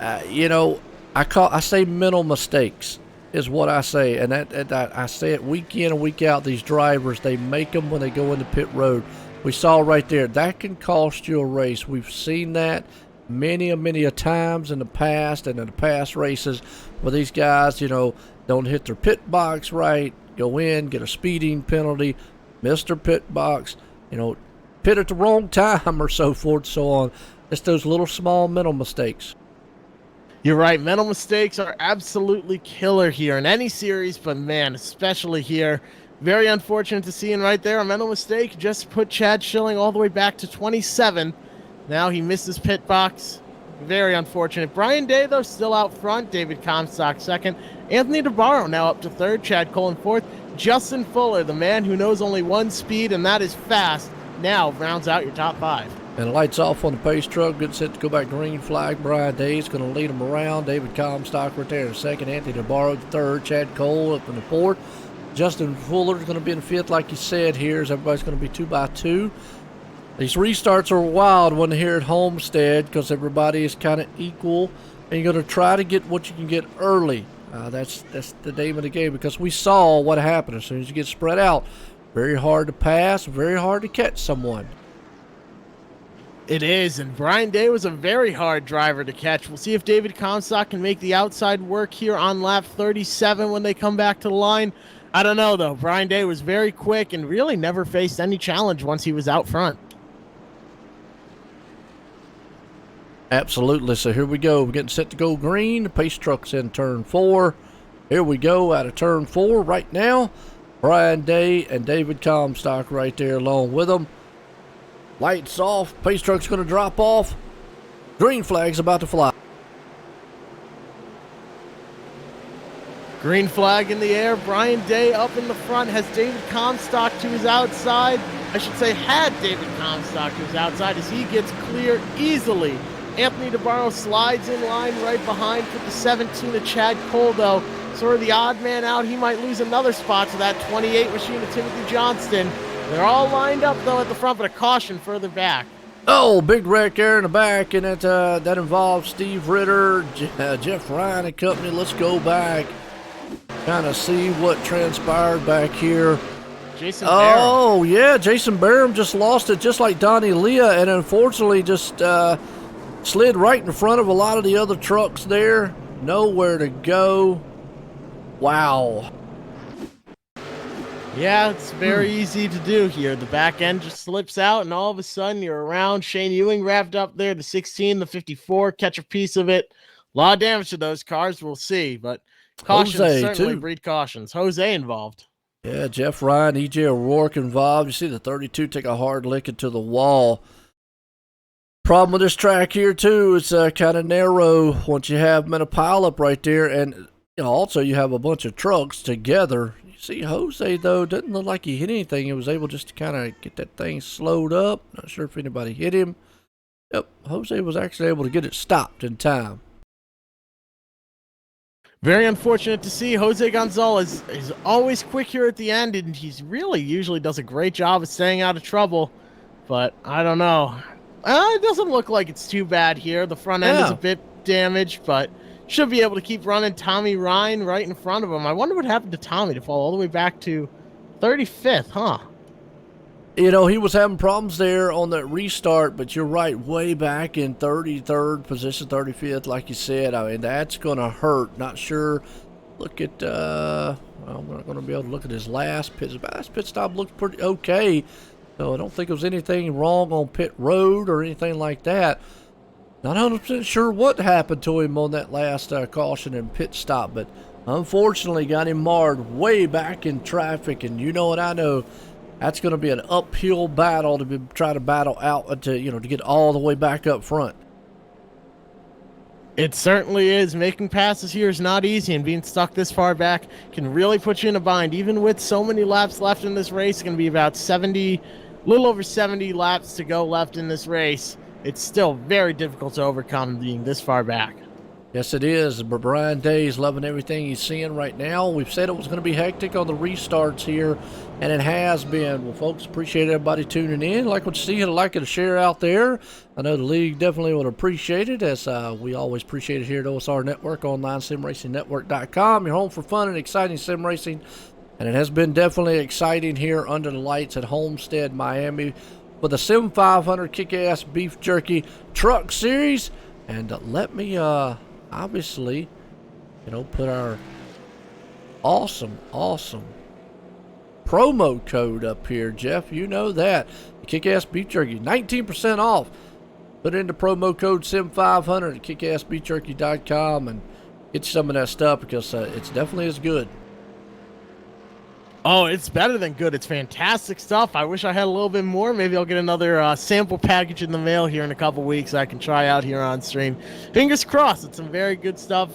I say mental mistakes is what I say. And that I say it week in and week out. These drivers, they make them when they go into pit road. We saw right there, that can cost you a race. We've seen that. many a times in the past and in the past races where these guys, don't hit their pit box right, go in, get a speeding penalty, miss their pit box, pit at the wrong time or so forth, so on. Just those little small mental mistakes. You're right. Mental mistakes are absolutely killer here in any series, but man, especially here. Very unfortunate to see, and right there, a mental mistake just put Chad Schilling all the way back to 27th. Now he misses pit box. Very unfortunate. Brian Day, though, still out front. David Comstock second. Anthony DeBarro now up to third. Chad Cullen fourth. Justin Fuller, the man who knows only one speed, and that is fast, now rounds out your top five. And lights off on the pace truck. Good set to go back green flag. Brian Day is going to lead him around. David Comstock right there in second. Anthony DeBarro third. Chad Cole up in the fourth. Justin Fuller is going to be in fifth, like you said here, as everybody's going to be 2 by 2. These restarts are wild when here at Homestead because everybody is kind of equal, and you're going to try to get what you can get early. That's the name of the game, because we saw what happened. As soon as you get spread out, very hard to pass, very hard to catch someone. It is, and Brian Day was a very hard driver to catch. We'll see if David Comstock can make the outside work here on lap 37 when they come back to the line. I don't know, though. Brian Day was very quick and really never faced any challenge once he was out front. Absolutely. So here we go. We're getting set to go green. The pace truck's in turn 4. Here we go out of turn 4 right now. Brian Day and David Comstock right there along with them. Lights off. Pace truck's going to drop off. Green flag's about to fly. Green flag in the air. Brian Day up in the front has David Comstock to his outside. I should say had David Comstock to his outside as he gets clear easily. Anthony DeBarro slides in line right behind for the 17 of Chad Cole, though. Sort of the odd man out. He might lose another spot to that 28 machine of Timothy Johnston. They're all lined up, though, at the front, but a caution further back. Oh, big wreck there in the back, and that involves Steve Ritter, Jeff Ryan and company. Let's go back, kind of see what transpired back here. Jason Barham. Oh, yeah, Jason Barham just lost it just like Donnie Leah, and unfortunately just slid right in front of a lot of the other trucks there. Nowhere to go. Wow. Yeah, it's very easy to do here. The back end just slips out, and all of a sudden you're around. Shane Ewing wrapped up there, the 16, the 54, catch a piece of it. A lot of damage to those cars, we'll see, but cautions certainly breed cautions. Jose involved. Yeah, Jeff Ryan, E.J. O'Rourke involved. You see the 32 take a hard lick into the wall. Problem with this track here, too, it's kind of narrow once you have them in a pileup right there, and also you have a bunch of trucks together. See, Jose, though, doesn't look like he hit anything. He was able just to kind of get that thing slowed up. Not sure if anybody hit him. Yep, Jose was actually able to get it stopped in time. Very unfortunate to see. Jose Gonzalez is always quick here at the end, and he's really usually does a great job of staying out of trouble. But I don't know. It doesn't look like it's too bad here. The front end is a bit damaged, but should be able to keep running. Tommy Ryan right in front of him. I wonder what happened to Tommy to fall all the way back to 35th, huh? He was having problems there on that restart, but you're right, way back in 33rd position, 35th, like you said. I mean, that's going to hurt. Not sure. Look at, well, we're not going to be able to look at his last pit. His last pit stop looks pretty okay. So I don't think there was anything wrong on pit road or anything like that. Not 100% sure what happened to him on that last caution and pit stop, but unfortunately got him marred way back in traffic. And you know what I know, that's going to be an uphill battle to try to battle out to get all the way back up front. It certainly is. Making passes here is not easy, and being stuck this far back can really put you in a bind. Even with so many laps left in this race, it's going to be about 70, a little over 70 laps to go left in this race. It's still very difficult to overcome being this far back. Yes, it is. But Brian Day is loving everything he's seeing right now. We've said it was going to be hectic on the restarts here, and it has been. Well, folks, appreciate everybody tuning in. Like what you see, like it to share out there. I know the league definitely would appreciate it, as we always appreciate it here at OSR Network, online simracingnetwork.com. Your home for fun and exciting sim racing. And it has been definitely exciting here under the lights at Homestead Miami. for the Sim500 Kick-Ass Beef Jerky Truck Series. And let me, obviously, put our awesome promo code up here, Jeff. You know that. Kick-Ass Beef Jerky, 19% off. Put in the promo code Sim500 at kickassbeefjerky.com and get some of that stuff because it's definitely as good. Oh, it's better than good. It's fantastic stuff. I wish I had a little bit more. Maybe I'll get another sample package in the mail here in a couple weeks I can try out here on stream. Fingers crossed. It's some very good stuff.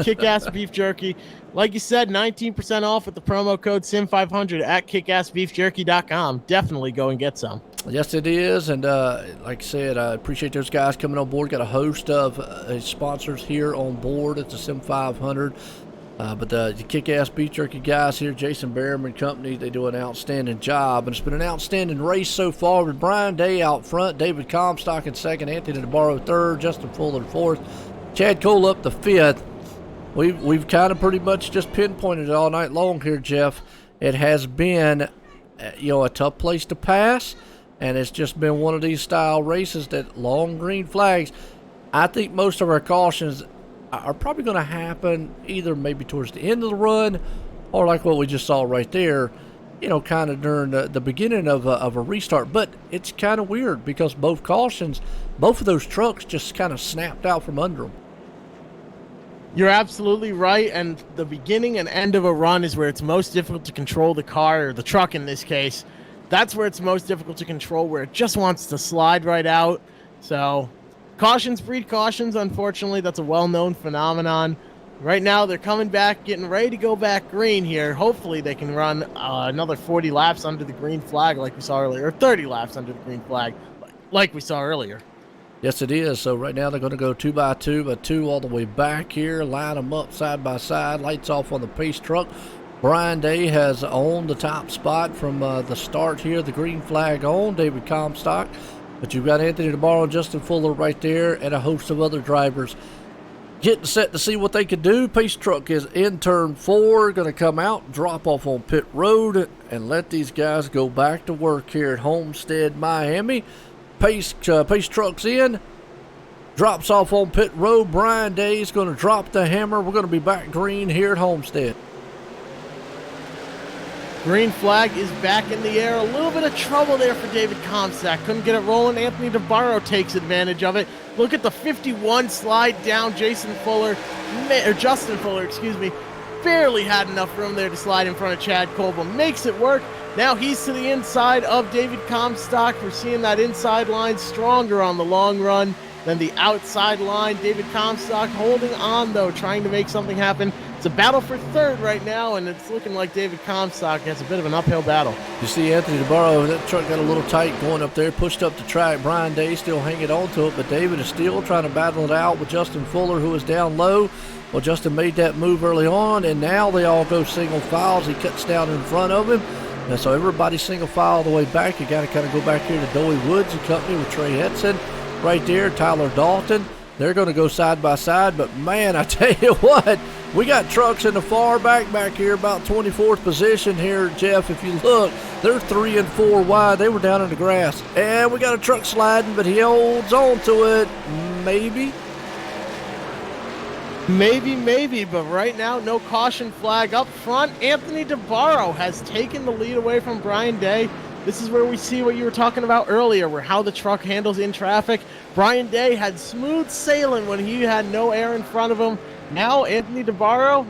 Kick-Ass Beef Jerky. Like you said, 19% off with the promo code Sim500 at kickassbeefjerky.com. Definitely go and get some. Yes, it is. And like I said, I appreciate those guys coming on board. Got a host of sponsors here on board at the Sim500. But the Kick-Ass Beef Jerky guys here, Jason Behrman Company, they do an outstanding job. And it's been an outstanding race so far with Brian Day out front, David Comstock in second, Anthony DeBarro third, Justin Fuller fourth, Chad Cole up the fifth. We've kind of pretty much just pinpointed it all night long here, Jeff. It has been, a tough place to pass, and it's just been one of these style races that long green flags. I think most of our cautions are probably going to happen either maybe towards the end of the run or like what we just saw right there, kind of during the beginning of a restart. But it's kind of weird because both of those trucks just kind of snapped out from under them. You're absolutely right, and the beginning and end of a run is where it's most difficult to control the car, or the truck in this case. That's where it's most difficult to control, where it just wants to slide right out. So cautions breed cautions, unfortunately. That's a well-known phenomenon. Right now, they're coming back, getting ready to go back green here. Hopefully, they can run another 40 laps under the green flag like we saw earlier, or 30 laps under the green flag like we saw earlier. Yes, it is. So right now they're going to go 2 by 2 all the way back here, line them up side by side, lights off on the pace truck. Brian Day has owned the top spot from the start here, the green flag on, David Comstock. But you've got Anthony DeBarro and Justin Fuller right there and a host of other drivers getting set to see what they can do. Pace truck is in turn 4, going to come out, drop off on pit road, and let these guys go back to work here at Homestead, Miami. Pace truck's in, drops off on pit road. Brian Day is going to drop the hammer. We're going to be back green here at Homestead. Green flag is back in the air. A little bit of trouble there for David Comstock. Couldn't get it rolling. Anthony DeBarro takes advantage of it. Look at the 51 slide down. Justin Fuller, barely had enough room there to slide in front of Chad Cole, but makes it work. Now he's to the inside of David Comstock. We're seeing that inside line stronger on the long run than the outside line. David Comstock holding on, though, trying to make something happen. It's a battle for third right now, and it's looking like David Comstock has a bit of an uphill battle. You see Anthony DeBarro, that truck got a little tight going up there, pushed up the track. Brian Day still hanging on to it, but David is still trying to battle it out with Justin Fuller, who is down low. Well, Justin made that move early on, and now they all go single files. He cuts down in front of him. And so everybody's single file all the way back. You got to kind of go back here to Doey Woods and Company with Trey Edson right there, Tyler Dalton. They're going to go side by side, but man, I tell you what, we got trucks in the far back here, about 24th position here, Jeff. If you look, they're 3 and 4 wide. They were down in the grass, and we got a truck sliding, but he holds on to it. Maybe, but right now, no caution flag up front. Anthony DeBarro has taken the lead away from Brian Day. This is where we see what you were talking about earlier, where how the truck handles in traffic. Brian Day had smooth sailing when he had no air in front of him. Now Anthony DeBarro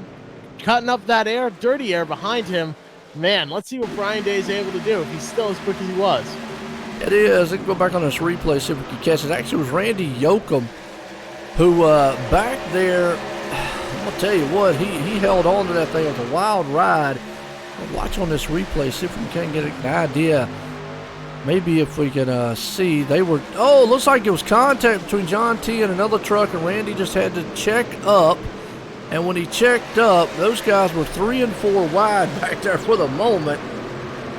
cutting up that air, dirty air behind him. Man, let's see what Brian Day is able to do if he's still as quick as he was. It is. Let's go back on this replay, see if we can catch it. Actually, it was Randy Yoakum who back there, I'm gonna tell you what, he held on to that thing. It was a wild ride. We'll watch on this replay, see if we can get an idea. Maybe if we can see, they were, looks like it was contact between John T and another truck, and Randy just had to check up. And when he checked up, those guys were 3 and 4 wide back there for the moment.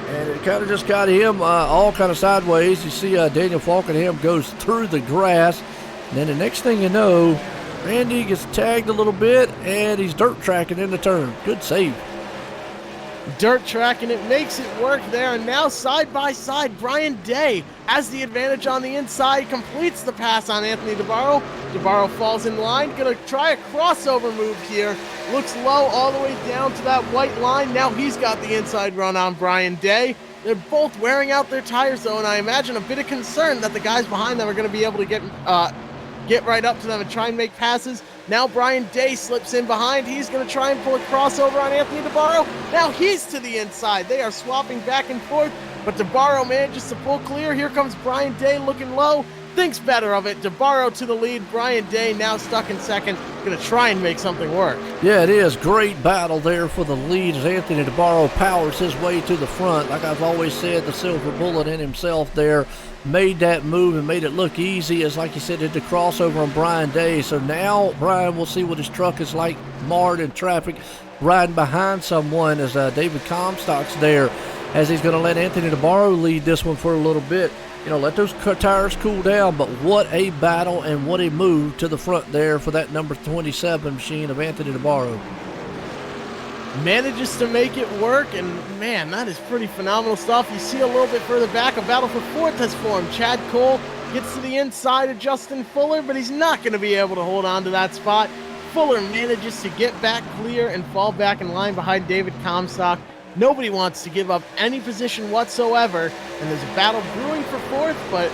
And it kind of just got him all kind of sideways. You see Daniel Falkenham goes through the grass. And then the next thing you know, Randy gets tagged a little bit, and he's dirt tracking in the turn. Good save. dirt track, and it makes it work there. And now side by side, Brian Day has the advantage on the inside, completes the pass on Anthony DeBarro. DeBarro falls in line, gonna try a crossover move here. Looks low all the way down to that white line. Now he's got the inside run on Brian Day. They're both wearing out their tires though, and I imagine a bit of concern that the guys behind them are gonna be able to get right up to them and try and make passes. Now Brian Day slips in behind. He's going to try and pull a crossover on Anthony DeBarro. Now he's to the inside. They are swapping back and forth, but DeBarro manages to pull clear. Here comes Brian Day looking low. Thinks better of it. DeBarro to the lead. Brian Day now stuck in second. Going to try and make something work. Yeah, it is. Great battle there for the lead as Anthony DeBarro powers his way to the front. Like I've always said, the silver bullet in himself there made that move and made it look easy, as like you said, did the crossover on Brian Day. So now Brian will see what his truck is like, marred in traffic, riding behind someone as David Comstock's there, as he's going to let Anthony DeBarro lead this one for a little bit. You know, let those tires cool down, but what a battle and what a move to the front there for that number 27 machine of Anthony DeBarro. Manages to make it work, and man, that is pretty phenomenal stuff. You see a little bit further back, a battle for fourth has formed. Chad Cole gets to the inside of Justin Fuller, but he's not going to be able to hold on to that spot. Fuller manages to get back clear and fall back in line behind David Comstock. Nobody wants to give up any position whatsoever, and there's a battle brewing for fourth, but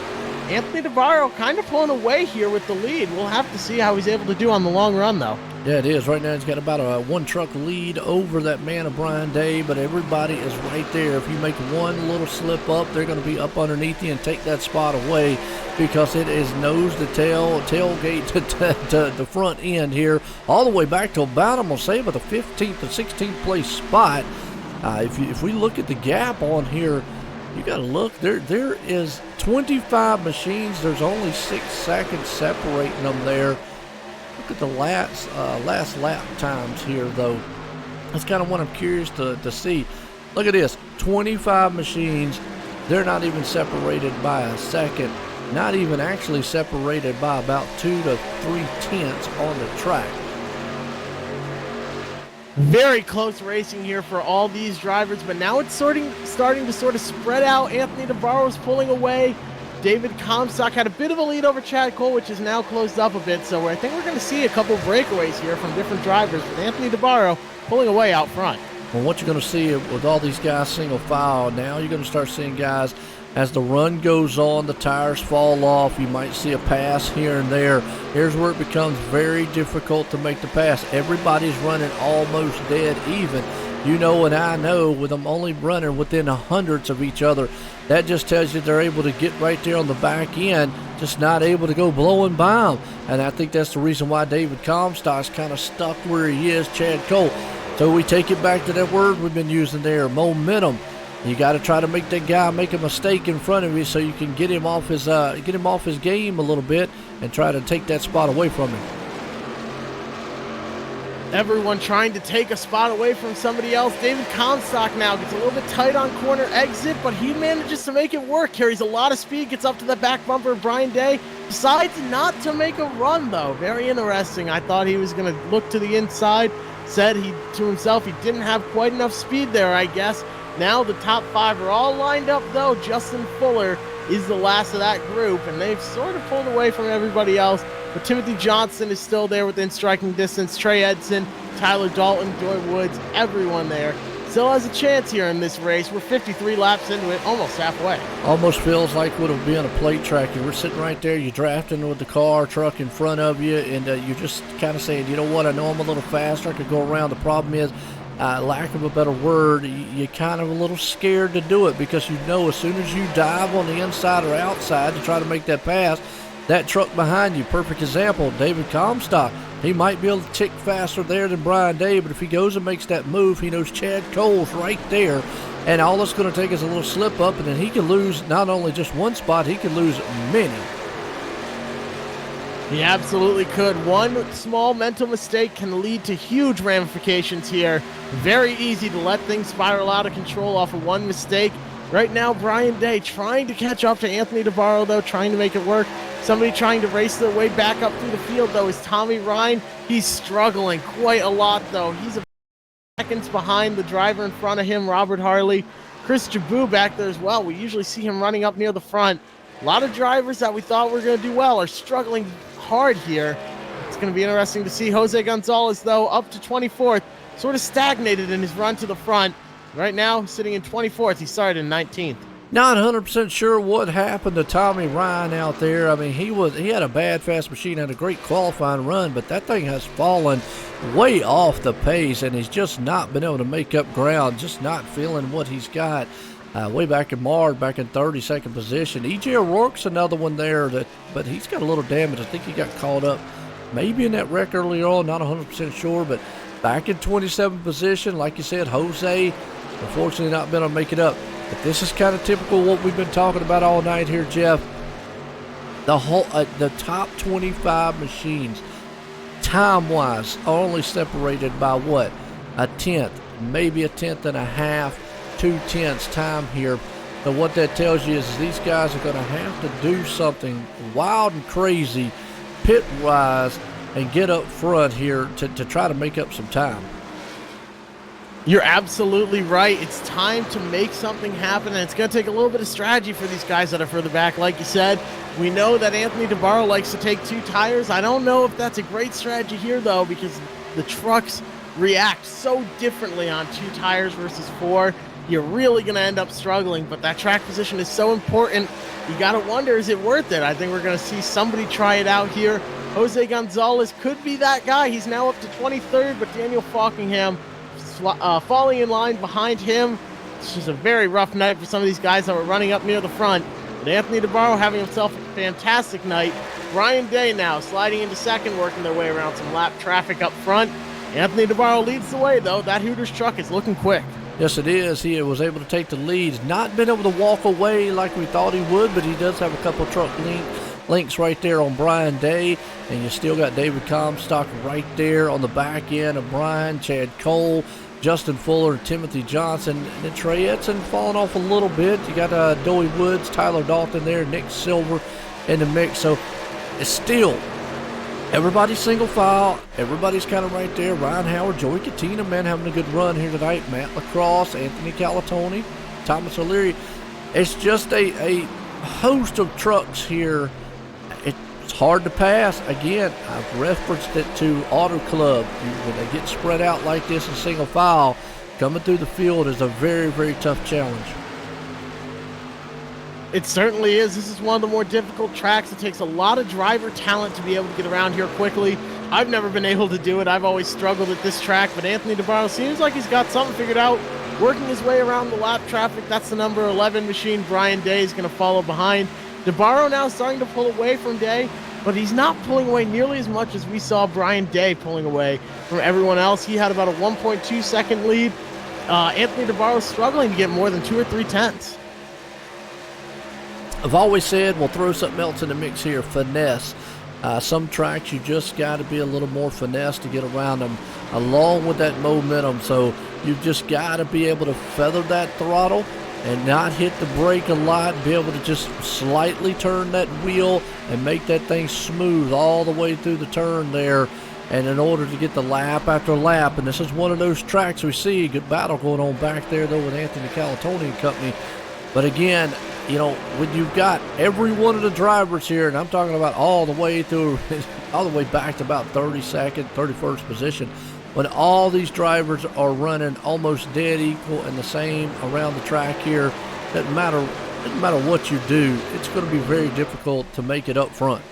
Anthony DeBarro kind of pulling away here with the lead. We'll have to see how he's able to do on the long run, though. Yeah, it is. Right now he's got about a one-truck lead over that man of Brian Day, but everybody is right there. If you make one little slip up, they're going to be up underneath you and take that spot away, because it is nose to tail, tailgate to the front end here, all the way back to about, I'm going to say, about the 15th to 16th place spot. If we look at the gap on here, you got to look. There is 25 machines. There's only 6 seconds separating them there. Look at the last lap times here, though. That's kind of what I'm curious to see. Look at this. 25 machines. They're not even separated by a second. Not even actually separated by about 2 to 3 tenths on the track. Very close racing here for all these drivers, but now it's starting to sort of spread out. Anthony DeBarro's pulling away. David Comstock had a bit of a lead over Chad Cole, which is now closed up a bit, so I think we're going to see a couple breakaways here from different drivers, with Anthony DeBarro pulling away out front. Well, what you're going to see with all these guys single file, now you're going to start seeing guys, as the run goes on, the tires fall off, you might see a pass here and there. Here's where it becomes very difficult to make the pass. Everybody's running almost dead even. You know and I know, with them only running within hundreds of each other, that just tells you they're able to get right there on the back end, just not able to go blowing by them. And I think that's the reason why David Comstock's kind of stuck where he is, Chad Cole. So we take it back to that word we've been using there, momentum. You got to try to make that guy make a mistake in front of you so you can get him off his game a little bit and try to take that spot away from him. Everyone trying to take a spot away from somebody else. David Comstock now gets a little bit tight on corner exit, but he manages to make it work. Carries a lot of speed, gets up to the back bumper of Brian Day. Decides not to make a run, though. Very interesting. I thought he was going to look to the inside. Said to himself he didn't have quite enough speed there, I guess. Now the top 5 are all lined up, though. Justin Fuller is the last of that group, and they've sort of pulled away from everybody else. But Timothy Johnson is still there within striking distance. Trey Edson, Tyler Dalton, Joy Woods, everyone there still has a chance here in this race. We're 53 laps into it, almost halfway. Almost feels like what it'll be on a plate track. You were sitting right there, you're drafting with the car, truck in front of you, and you're just kind of saying, you know what, I know I'm a little faster, I could go around. The problem is, lack of a better word, you're kind of a little scared to do it, because you know as soon as you dive on the inside or outside to try to make that pass, that truck behind you, perfect example, David Comstock, he might be able to tick faster there than Brian Day, but if he goes and makes that move, he knows Chad Cole's right there, and all it's going to take is a little slip up, and then he can lose not only just one spot, he can lose many. He absolutely could. One small mental mistake can lead to huge ramifications here. Very easy to let things spiral out of control off of one mistake. Right now, Brian Day trying to catch up to Anthony DeBarro, though, trying to make it work. Somebody trying to race their way back up through the field, though, is Tommy Ryan. He's struggling quite a lot, though. He's seconds behind the driver in front of him, Robert Harley. Chris Jabou back there as well. We usually see him running up near the front. A lot of drivers that we thought were going to do well are struggling hard here. It's going to be interesting to see. Jose Gonzalez, though, up to 24th, sort of stagnated in his run to the front. Right now, sitting in 24th. He started in 19th. Not 100% sure what happened to Tommy Ryan out there. I mean, he had a bad fast machine, had a great qualifying run, but that thing has fallen way off the pace, and he's just not been able to make up ground, just not feeling what he's got. Way back in March, back in 32nd position. E.J. O'Rourke's another one there, but he's got a little damage. I think he got caught up maybe in that wreck earlier on, not 100% sure, but back in 27th position. Like you said, Jose, unfortunately not been able to make it up. But this is kind of typical of what we've been talking about all night here, Jeff. The top 25 machines, time-wise, are only separated by what? A tenth, maybe a tenth and a half, 2/10 time here. So what that tells you is these guys are going to have to do something wild and crazy, pit-wise, and get up front here to try to make up some time. You're absolutely right. It's time to make something happen, and it's going to take a little bit of strategy for these guys that are further back. Like you said, we know that Anthony DeBarro likes to take 2 tires. I don't know if that's a great strategy here, though, because the trucks react so differently on 2 tires versus 4. You're really going to end up struggling, but that track position is so important. You got to wonder, is it worth it? I think we're going to see somebody try it out here. Jose Gonzalez could be that guy. He's now up to 23rd, but Daniel Falkingham falling in line behind him. It's just a very rough night for some of these guys that were running up near the front. But Anthony DeBarro having himself a fantastic night. Brian Day now sliding into second, working their way around some lap traffic up front. Anthony DeBarro leads the way, though. That Hooters truck is looking quick. Yes, it is. He was able to take the lead. He's not been able to walk away like we thought he would, but he does have a couple truck links right there on Brian Day. And you still got David Comstock right there on the back end of Brian, Chad Cole, Justin Fuller, Timothy Johnson, and then Trey Edson falling off a little bit. You got Doey Woods, Tyler Dalton there, Nick Silver in the mix. So it's still everybody's single file. Everybody's kind of right there. Ryan Howard, Joey Katina, man, having a good run here tonight. Matt LaCrosse, Anthony Calatoni, Thomas O'Leary. It's just a host of trucks here. It's hard to pass. Again, I've referenced it to Auto Club. When they get spread out like this in single file, coming through the field is a very, very tough challenge. It certainly is. This is one of the more difficult tracks. It takes a lot of driver talent to be able to get around here quickly. I've never been able to do it. I've always struggled at this track, but Anthony DeBarro seems like he's got something figured out, working his way around the lap traffic. That's the number 11 machine. Brian Day is going to follow behind. DeBarro now starting to pull away from Day, but he's not pulling away nearly as much as we saw Brian Day pulling away from everyone else. He had about a 1.2 second lead. Anthony DeBarro struggling to get more than 2 or 3 tenths. I've always said we'll throw something else in the mix here, finesse. Some tracks you just got to be a little more finesse to get around them along with that momentum. So you've just got to be able to feather that throttle and not hit the brake a lot, be able to just slightly turn that wheel and make that thing smooth all the way through the turn there. And in order to get the lap after lap, and this is one of those tracks we see, good battle going on back there though with Anthony Calatoni and company. But again, you know, when you've got every one of the drivers here, and I'm talking about all the way through, all the way back to about 32nd, 31st position, when all these drivers are running almost dead equal and the same around the track here, doesn't matter what you do, it's going to be very difficult to make it up front.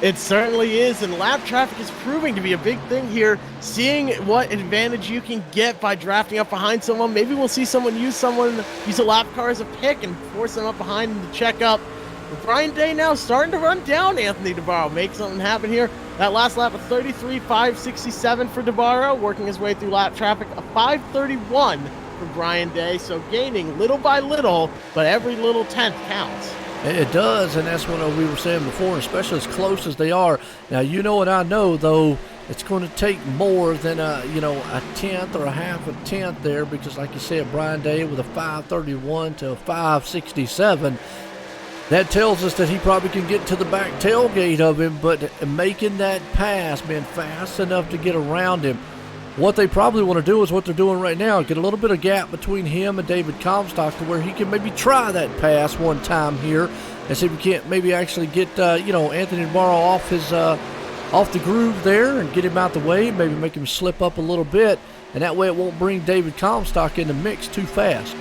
It certainly is, and lap traffic is proving to be a big thing here. Seeing what advantage you can get by drafting up behind someone. Maybe we'll see someone use a lap car as a pick and force them up behind him to check up. But Brian Day now starting to run down Anthony DeBarro. Make something happen here. That last lap of 33.567 for DeBarro, working his way through lap traffic. A 5:31 for Brian Day, so gaining little by little, but every little tenth counts. It does, and that's what we were saying before, especially as close as they are. Now, you know what I know, though, it's going to take more than a tenth or a half a tenth there, because like you said, Brian Day with a 5:31 to a 5:67, that tells us that he probably can get to the back tailgate of him, but making that pass, being fast enough to get around him, what they probably want to do is what they're doing right now, get a little bit of gap between him and David Comstock to where he can maybe try that pass one time here and see if we can't maybe actually get, Anthony Navarro off the groove there and get him out the way, maybe make him slip up a little bit, and that way it won't bring David Comstock in the mix too fast.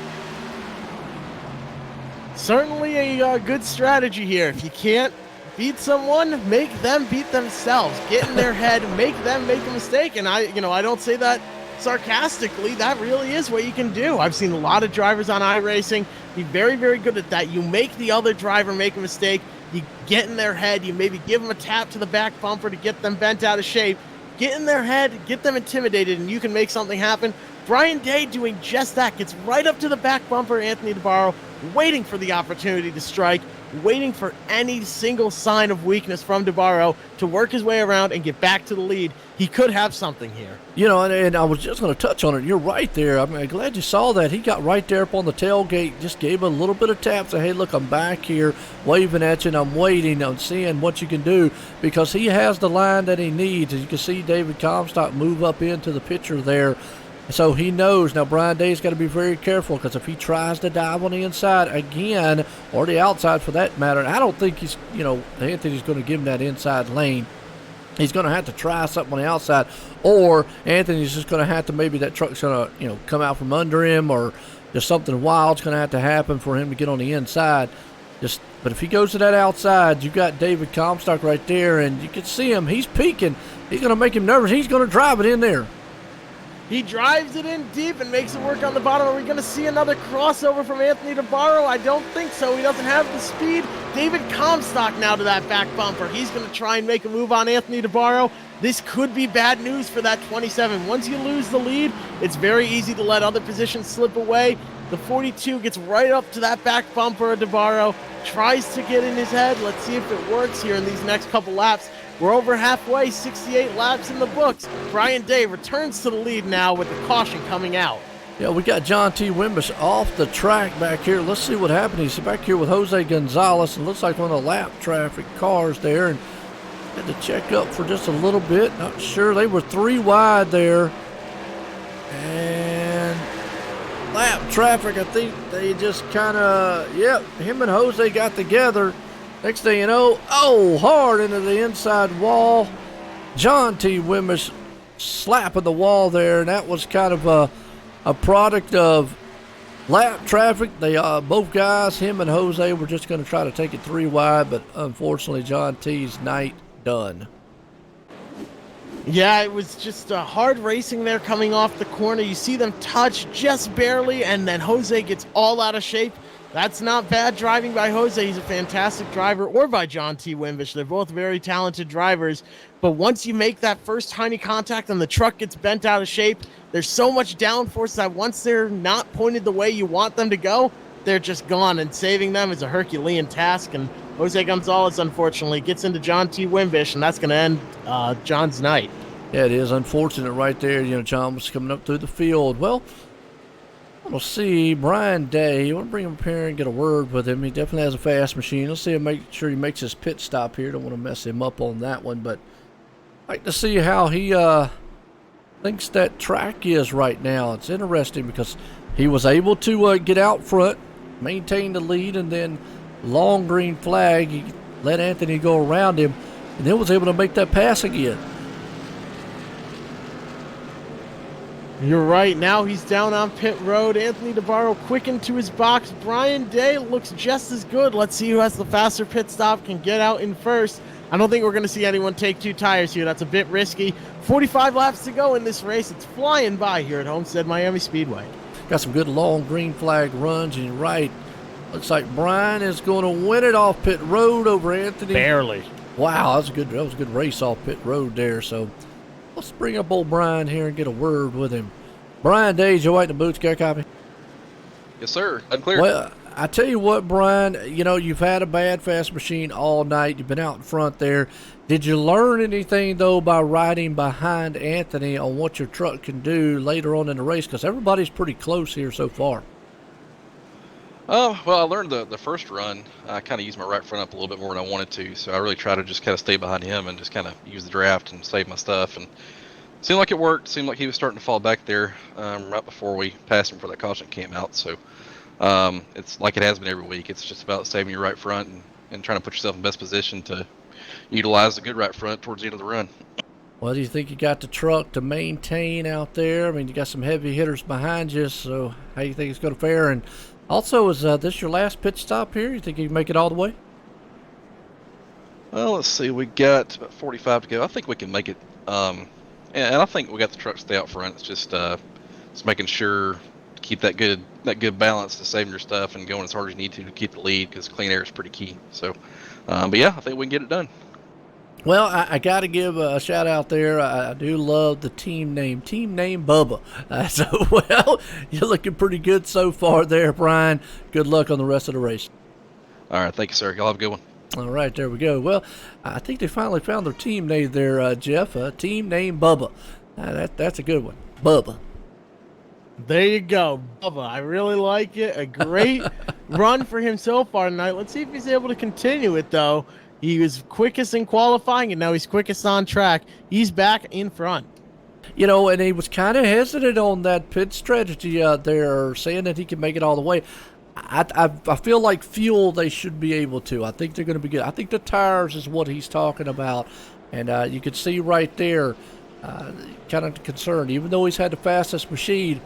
Certainly a good strategy here. If you can't beat someone, make them beat themselves. Get in their head, make them make a mistake. And I don't say that sarcastically. That really is what you can do. I've seen a lot of drivers on iRacing be very, very good at that. You make the other driver make a mistake. You get in their head. You maybe give them a tap to the back bumper to get them bent out of shape. Get in their head, get them intimidated, and you can make something happen. Brian Day doing just that. Gets right up to the back bumper, Anthony Navarro, waiting for the opportunity to strike, waiting for any single sign of weakness from Navarro to work his way around and get back to the lead. He could have something here. And I was just going to touch on it. You're right there. I'm glad you saw that. He got right there up on the tailgate, just gave a little bit of tap, say, hey, look, I'm back here waving at you, and I'm waiting. I'm seeing what you can do, because he has the line that he needs. As you can see David Comstock move up into the picture there. So he knows. Now, Brian Day's got to be very careful, because if he tries to dive on the inside again, or the outside for that matter, I don't think Anthony's going to give him that inside lane. He's going to have to try something on the outside, or Anthony's just going to have to, maybe that truck's going to, come out from under him, or just something wild's going to have to happen for him to get on the inside. But if he goes to that outside, you've got David Comstock right there, and you can see him. He's peeking. He's going to make him nervous. He's going to drive it in there. He drives it in deep and makes it work on the bottom. Are we going to see another crossover from Anthony Navarro? I don't think so. He doesn't have the speed. David Comstock now to that back bumper. He's going to try and make a move on Anthony Navarro. This could be bad news for that 27. Once you lose the lead, it's very easy to let other positions slip away. The 42 gets right up to that back bumper of Navarro, tries to get in his head. Let's see if it works here in these next couple laps. We're over halfway, 68 laps in the books. Brian Day returns to the lead now with the caution coming out. Yeah, we got John T. Wimbish off the track back here. Let's see what happened. He's back here with Jose Gonzalez, and looks like one of the lap traffic cars there. And had to check up for just a little bit. Not sure. They were 3 wide there. And lap traffic, I think they just kind of, him and Jose got together. Next thing you know, hard into the inside wall. John T. Wimbish slapping the wall there, and that was kind of a product of lap traffic. They both guys, him and Jose, were just going to try to take it 3 wide, but unfortunately John T.'s night done. Yeah, it was just hard racing there coming off the corner. You see them touch just barely, and then Jose gets all out of shape. That's not bad driving by Jose. He's a fantastic driver, or by John T. Wimbish. They're both very talented drivers. But once you make that first tiny contact and the truck gets bent out of shape, there's so much downforce that once they're not pointed the way you want them to go, they're just gone. And saving them is a Herculean task. And Jose Gonzalez, unfortunately, gets into John T. Wimbish, and that's going to end John's night. Yeah, it is unfortunate right there. John was coming up through the field. Well, we'll see Brian Day. You want to bring him up here and get a word with him. He definitely has a fast machine. Let's see him make sure he makes his pit stop here. Don't want to mess him up on that one, but I'd like to see how he thinks that track is right now. It's interesting because he was able to get out front, maintain the lead, and then long green flag, he let Anthony go around him, and then was able to make that pass again. You're right. Now he's down on pit road. Anthony Navarro quickened to his box. Brian Day looks just as good. Let's see who has the faster pit stop, can get out in first. I don't think we're going to see anyone take 2 tires here. That's a bit risky. 45 laps to go in this race. It's flying by here at Homestead Miami Speedway. Got some good long green flag runs, and you're right. Looks like Brian is going to win it off pit road over Anthony. Barely. Wow, that was a good race off pit road there. So let's bring up old Brian here and get a word with him. Brian Day, you white in the boots, care copy? Yes, sir. Unclear. Well, I tell you what, Brian, you've had a bad fast machine all night. You've been out in front there. Did you learn anything, though, by riding behind Anthony on what your truck can do later on in the race? Because everybody's pretty close here so far. Well, I learned the first run. I kind of used my right front up a little bit more than I wanted to, so I really try to just kind of stay behind him and just kind of use the draft and save my stuff. And Seemed like it worked. Seemed like he was starting to fall back there right before we passed him before that caution came out. So it's like it has been every week. It's just about saving your right front and trying to put yourself in best position to utilize the good right front towards the end of the run. Well, do you think you got the truck to maintain out there? I mean, you got some heavy hitters behind you, so how do you think it's going to fare? And also, is this your last pit stop here? You think you can make it all the way? Well, let's see. We got about 45 to go. I think we can make it. And I think we got the truck to stay out front. It's just making sure to keep that good balance to saving your stuff and going as hard as you need to keep the lead, because clean air is pretty key. So, but yeah, I think we can get it done. Well, I got to give a shout out there. I do love the team name Bubba. So, well, you're looking pretty good so far there, Brian. Good luck on the rest of the race. All right, thank you, sir. Y'all have a good one. All right, there we go. Well, I think they finally found their team name there, Jeff. Team name Bubba. That's a good one. Bubba. There you go, Bubba. I really like it. A great run for him so far tonight. Let's see if he's able to continue it, though. He was quickest in qualifying, and now he's quickest on track. He's back in front. You know, and he was kind of hesitant on that pit strategy there, saying that he can make it all the way. I feel like fuel they should be able to. I think they're going to be good. I think the tires is what he's talking about. And you can see right there, kind of concerned. Even though he's had the fastest machine,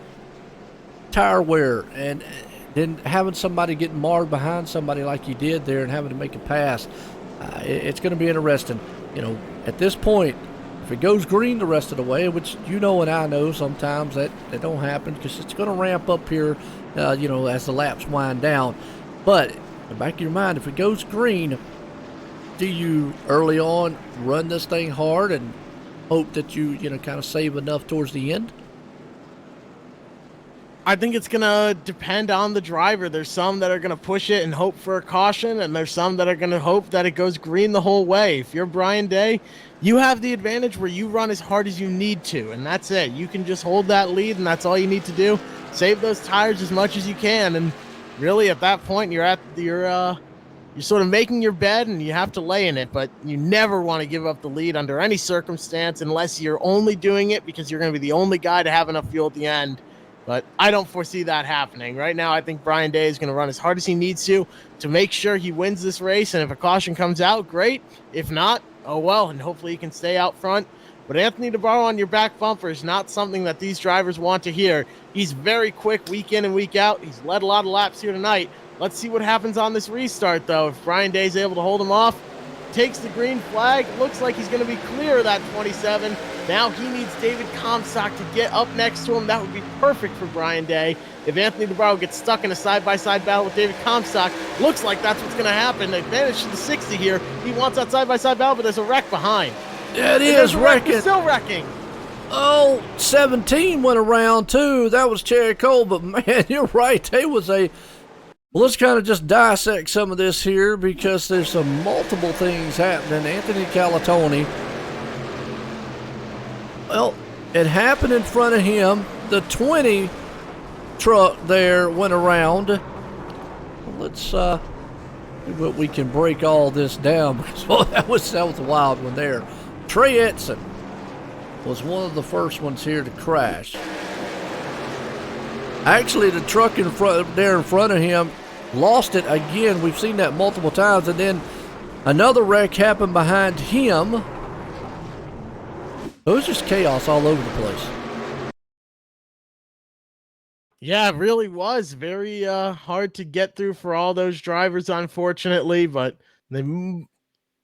tire wear, and then having somebody getting marred behind somebody like he did there and having to make a pass, it's going to be interesting. You know, at this point, if it goes green the rest of the way, which you know and I know sometimes that don't happen because it's going to ramp up here, you know, as the laps wind down. But in the back of your mind, if it goes green, do you early on run this thing hard and hope that you know, kind of save enough towards the end? I think it's going to depend on the driver. There's some that are going to push it and hope for a caution, and there's some that are going to hope that it goes green the whole way. If you're Brian Day, you have the advantage where you run as hard as you need to, and that's it. You can just hold that lead, and that's all you need to do. Save those tires as much as you can, and really at that point you're sort of making your bed and you have to lay in it, but you never want to give up the lead under any circumstance unless you're only doing it because you're going to be the only guy to have enough fuel at the end. But I don't foresee that happening. Right now, I think Brian Day is going to run as hard as he needs to make sure he wins this race. And if a caution comes out, great. If not, oh well, and hopefully he can stay out front. But Anthony DeBarro on your back bumper is not something that these drivers want to hear. He's very quick week in and week out. He's led a lot of laps here tonight. Let's see what happens on this restart, though. If Brian Day is able to hold him off, takes the green flag, looks like he's going to be clear of that 27. Now he needs David Comstock to get up next to him. That would be perfect for Brian Day. If Anthony DeBarro gets stuck in a side-by-side battle with David Comstock, looks like that's what's going to happen. Advantage to the 60 here. He wants that side-by-side battle, but there's a wreck behind. Yeah, it is wrecking. Still wrecking. Oh, 17 went around too. That was Cherry Cole, but man, you're right. They was a... Well, let's kind of just dissect some of this here because there's some multiple things happening. Anthony Calatoni, well, it happened in front of him. The 20 truck there went around. Let's see what we can break all this down because well, that was a wild one there. Trey Edson was one of the first ones here to crash. Actually, the truck in front of him lost it again. We've seen that multiple times, and then another wreck happened behind him. It was just chaos all over the place. Yeah, it really was very hard to get through for all those drivers, unfortunately, but it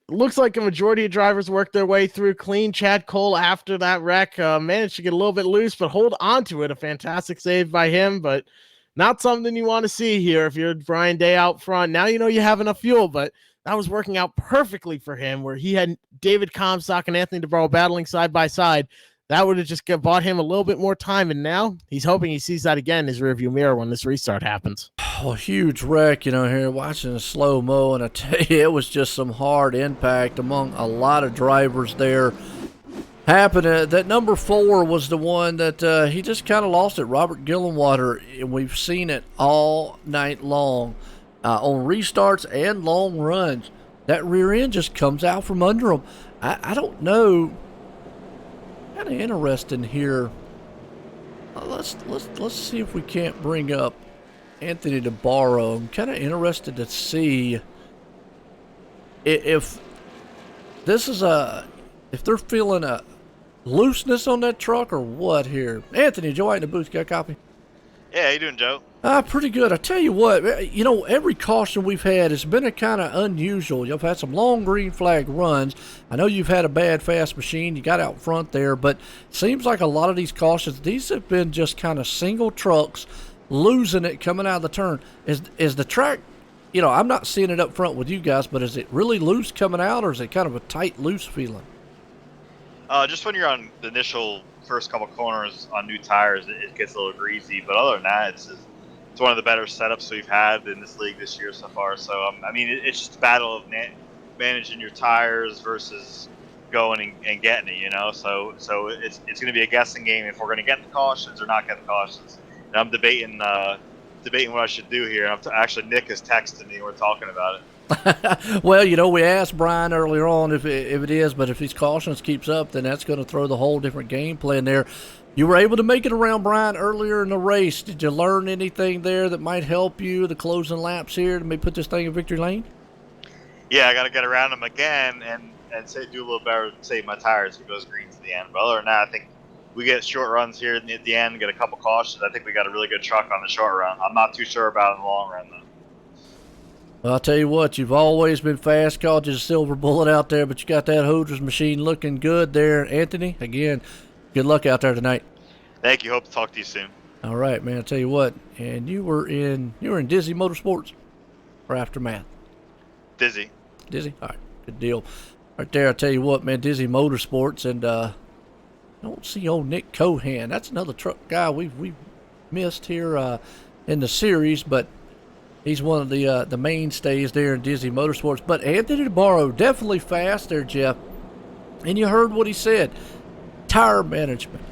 looks like a majority of drivers worked their way through clean. Chad Cole, after that wreck, managed to get a little bit loose, but hold on to it. A fantastic save by him, but not something you want to see here if you're Brian Day out front. Now you know you have enough fuel, but that was working out perfectly for him where he had David Comstock and Anthony DeBarro battling side by side. That would have just bought him a little bit more time, and now he's hoping he sees that again in his rearview mirror when this restart happens. Oh, huge wreck, you know, here watching the slow-mo, and I tell you, it was just some hard impact among a lot of drivers there. Happened that number 4 was the one that he just kind of lost it, Robert Gillenwater, and we've seen it all night long on restarts and long runs. That rear end just comes out from under him. I don't know. kind of interesting here. Let's see if we can't bring up Anthony DeBarro. I'm kind of interested to see if this is if they're feeling a looseness on that truck or what here. Anthony, Joe White in the booth, got a copy? Yeah, how you doing, Joe? Pretty good. I tell you what, every caution we've had has been a kind of unusual. You've had some long green flag runs. I know you've had a bad fast machine. You got out front there, but it seems like a lot of these cautions, these have been just kind of single trucks losing it coming out of the turn. Is the track, I'm not seeing it up front with you guys, but is it really loose coming out, or is it kind of a tight, loose feeling? Just when you're on the initial first couple corners on new tires, it gets a little greasy. But other than that, it's one of the better setups we've had in this league this year so far. So, it's just a battle of managing your tires versus going and getting it, So it's going to be a guessing game if we're going to get the cautions or not get the cautions. And I'm debating what I should do here. Actually, Nick has texted me. We're talking about it. Well, we asked Brian earlier on if it is, but if these cautions keeps up, then that's going to throw the whole different game plan there. You were able to make it around Brian earlier in the race. Did you learn anything there that might help you, the closing laps here, to maybe put this thing in victory lane? Yeah, I got to get around him again and do a little better, save my tires if it goes green to the end. But other than that, I think we get short runs here at the end, get a couple cautions. I think we got a really good truck on the short run. I'm not too sure about it in the long run, though. Well, I'll tell you what, you've always been fast. Called you a silver bullet out there, but you got that Hooters machine looking good there. Anthony, again, good luck out there tonight. Thank you. Hope to talk to you soon. All right, man. I'll tell you what, and you were in Dizzy Motorsports or Aftermath? Dizzy. Dizzy? All right, good deal. Right there, I'll tell you what, man, Dizzy Motorsports, and I don't see old Nick Cohan. That's another truck guy we've missed here in the series, but he's one of the mainstays there in Dizzy Motorsports. But Anthony DeBarro, definitely fast there, Jeff. And you heard what he said. Tire management.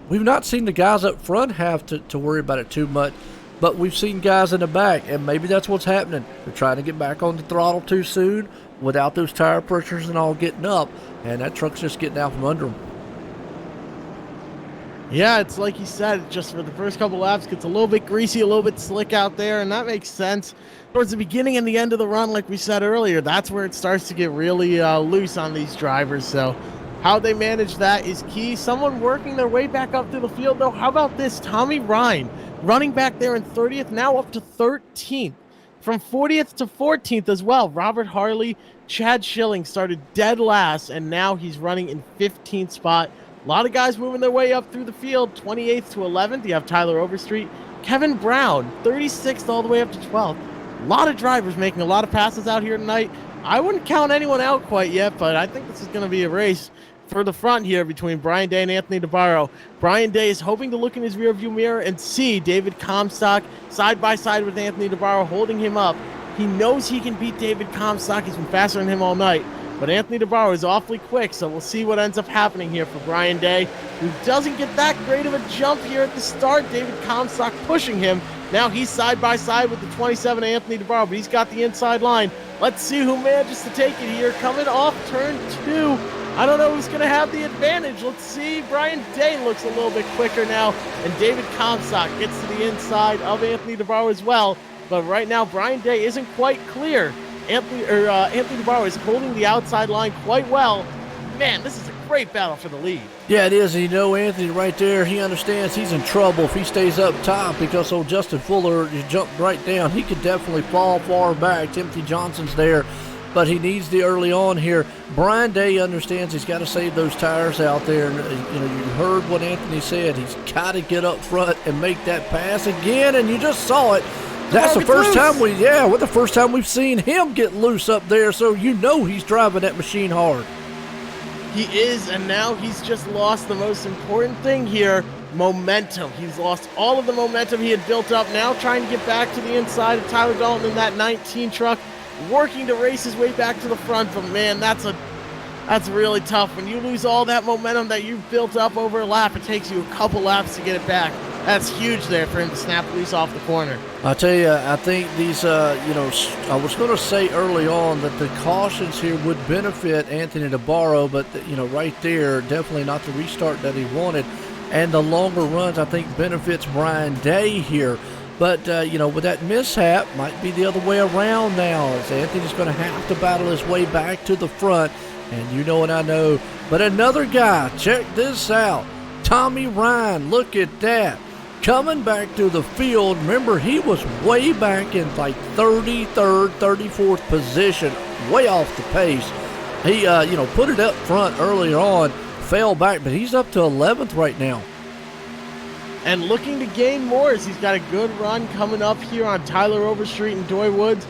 We've not seen the guys up front have to worry about it too much, but we've seen guys in the back, and maybe that's what's happening. They're trying to get back on the throttle too soon without those tire pressures and all getting up, and that truck's just getting out from under them. Yeah, it's like you said, just for the first couple laps, gets a little bit greasy, a little bit slick out there, and that makes sense. Towards the beginning and the end of the run, like we said earlier, that's where it starts to get really loose on these drivers. So how they manage that is key. Someone working their way back up to the field, though. How about this? Tommy Ryan running back there in 30th, now up to 13th. From 40th to 14th as well. Robert Harley, Chad Schilling started dead last, and now he's running in 15th spot. A lot of guys moving their way up through the field, 28th to 11th. You have Tyler Overstreet. Kevin Brown, 36th all the way up to 12th. A lot of drivers making a lot of passes out here tonight. I wouldn't count anyone out quite yet, but I think this is going to be a race for the front here between Brian Day and Anthony DeBarro. Brian Day is hoping to look in his rearview mirror and see David Comstock side by side with Anthony DeBarro holding him up. He knows he can beat David Comstock. He's been faster than him all night. But Anthony DeBarro is awfully quick, so we'll see what ends up happening here for Brian Day, who doesn't get that great of a jump here at the start. David Comstock pushing him. Now he's side by side with the 27 Anthony DeBarro, but he's got the inside line. Let's see who manages to take it here. Coming off turn 2. I don't know who's going to have the advantage. Let's see. Brian Day looks a little bit quicker now, and David Comstock gets to the inside of Anthony DeBarro as well. But right now, Brian Day isn't quite clear. Anthony DeBarro is holding the outside line quite well. Man, this is a great battle for the lead. Yeah, it is. Anthony right there, he understands he's in trouble if he stays up top, because old Justin Fuller jumped right down. He could definitely fall far back. Timothy Johnson's there, but he needs the early on here. Brian Day understands he's got to save those tires out there. And, you heard what Anthony said. He's got to get up front and make that pass again, and you just saw it. That's the first time the first time we've seen him get loose up there, so he's driving that machine hard. He is, and now he's just lost the most important thing here, momentum. He's lost all of the momentum he had built up, now trying to get back to the inside of Tyler Dalton in that 19 truck, working to race his way back to the front, but man, that's really tough. When you lose all that momentum that you've built up over a lap, it takes you a couple laps to get it back. That's huge there for him to snap loose off the corner. I tell you, I think these, I was going to say early on that the cautions here would benefit Anthony DeBarro, but, right there, definitely not the restart that he wanted. And the longer runs, I think, benefits Brian Day here. But, with that mishap, might be the other way around now, as Anthony's going to have to battle his way back to the front. And you know what I know. But another guy, check this out. Tommy Ryan, look at that. Coming back to the field. Remember, he was way back in like 33rd, 34th position, way off the pace. He, put it up front earlier on, fell back, but he's up to 11th right now. And looking to gain more as he's got a good run coming up here on Tyler Overstreet and Doy Woods.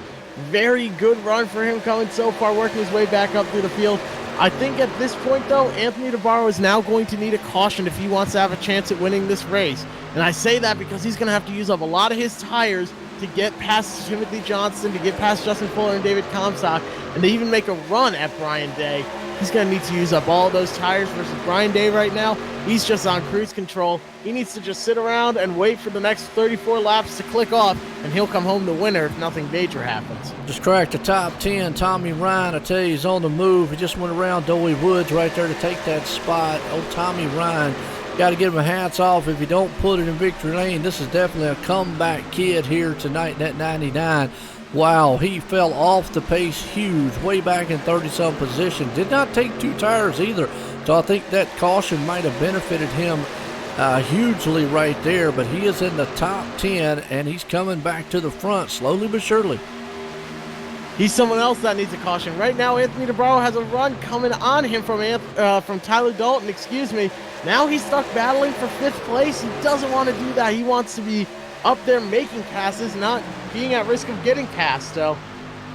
Very good run for him coming so far, working his way back up through the field. I think at this point, though, Anthony DeBarro is now going to need a caution if he wants to have a chance at winning this race. And I say that because he's going to have to use up a lot of his tires to get past Timothy Johnson, to get past Justin Fuller and David Comstock, and to even make a run at Brian Day. He's going to need to use up all those tires versus Brian Day right now. He's just on cruise control. He needs to just sit around and wait for the next 34 laps to click off, and he'll come home the winner if nothing major happens. Just cracked the top 10. Tommy Ryan, I tell you, he's on the move. He just went around Doy Woods right there to take that spot. Oh, Tommy Ryan, got to give him a hats off if you don't put it in victory lane. This is definitely a comeback kid here tonight at 99. Wow, he fell off the pace huge, way back in 30-some position. Did not take two tires either, so I think that caution might have benefited him hugely right there, but he is in the top 10, and he's coming back to the front slowly but surely. He's someone else that needs a caution. Right now, Anthony DeBarro has a run coming on him from Tyler Dalton, Now he's stuck battling for 5th place. He doesn't want to do that. He wants to be up there making passes, not being at risk of getting passed. So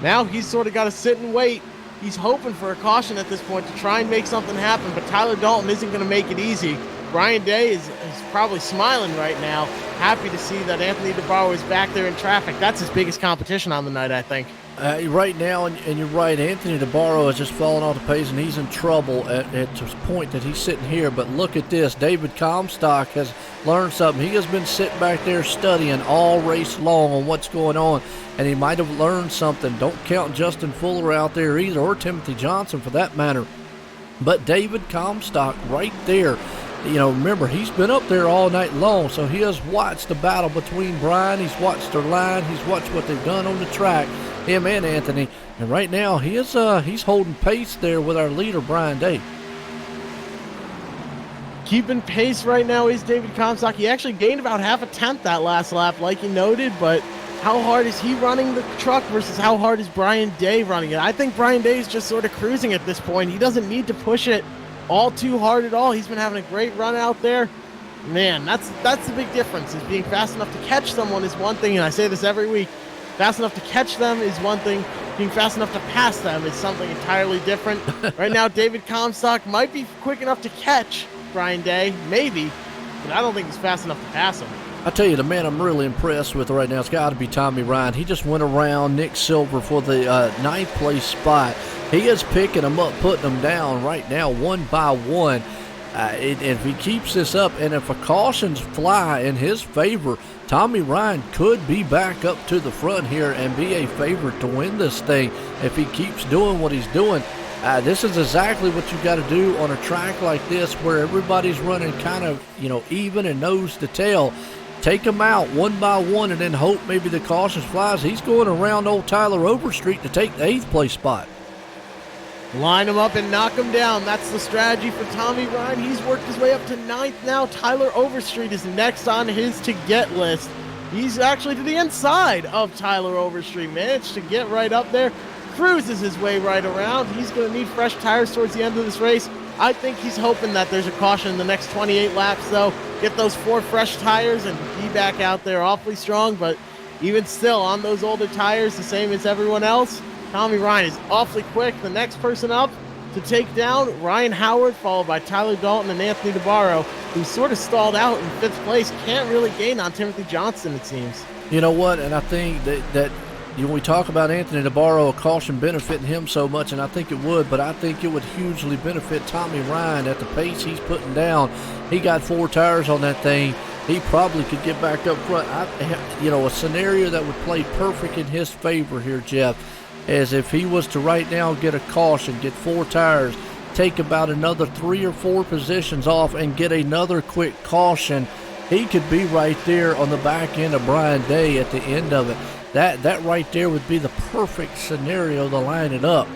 now he's sort of got to sit and wait. He's hoping for a caution at this point to try and make something happen, but Tyler Dalton isn't going to make it easy. Brian Day is probably smiling right now, happy to see that Anthony DeBarro is back there in traffic. That's his biggest competition on the night, I think. Right now, and you're right, Anthony DeBarro has just fallen off the pace, and he's in trouble at the point that he's sitting here. But look at this. David Comstock has learned something. He has been sitting back there studying all race long on what's going on, and he might have learned something. Don't count Justin Fuller out there either, or Timothy Johnson for that matter. But David Comstock right there, remember, he's been up there all night long, so he has watched the battle between Brian. He's watched their line. He's watched what they've done on the track, him and Anthony. And right now, he's holding pace there with our leader, Brian Day. Keeping pace right now is David Comstock. He actually gained about half a tenth that last lap, like you noted, but how hard is he running the truck versus how hard is Brian Day running it? I think Brian Day is just sort of cruising at this point. He doesn't need to push it all too hard at all. He's been having a great run out there. Man, that's the big difference. Is being fast enough to catch someone is one thing, and I say this every week. Fast enough to catch them is one thing. Being fast enough to pass them is something entirely different. Right now, David Comstock might be quick enough to catch Brian Day, maybe, but I don't think he's fast enough to pass him. I tell you, the man I'm really impressed with right now, it's got to be Tommy Ryan. He just went around Nick Silver for the 9th place spot. He is picking them up, putting them down right now, one by one. If he keeps this up, and if a cautions fly in his favor, Tommy Ryan could be back up to the front here and be a favorite to win this thing if he keeps doing what he's doing. This is exactly what you got to do on a track like this where everybody's running kind of, even and nose to tail. Take him out one by one and then hope maybe the cautions flies. He's going around old Tyler Overstreet to take the 8th place spot. Line him up and knock him down. That's the strategy for Tommy Ryan. He's worked his way up to 9th now. Tyler Overstreet is next on his to-get list. He's actually to the inside of Tyler Overstreet. Managed to get right up there. Cruises his way right around. He's going to need fresh tires towards the end of this race. I think he's hoping that there's a caution in the next 28 laps, though. Get those 4 fresh tires and be back out there awfully strong. But even still, on those older tires, the same as everyone else, Tommy Ryan is awfully quick. The next person up to take down, Ryan Howard, followed by Tyler Dalton and Anthony DeBarro, who sort of stalled out in 5th place. Can't really gain on Timothy Johnson, it seems. You know what? And I think that we talk about Anthony DeBarro, a caution benefiting him so much, and I think it would, but I think it would hugely benefit Tommy Ryan at the pace he's putting down. He got 4 tires on that thing. he probably could get back up front. A scenario that would play perfect in his favor here, Jeff, is if he was to right now get a caution, get 4 tires, take about another 3 or 4 positions off and get another quick caution, he could be right there on the back end of Brian Day at the end of it. That right there would be the perfect scenario to line it up.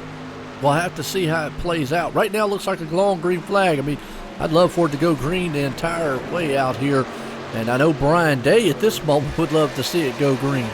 We'll have to see how it plays out. Right now it looks like a long green flag. I mean, I'd love for it to go green the entire way out here. And I know Brian Day at this moment would love to see it go green.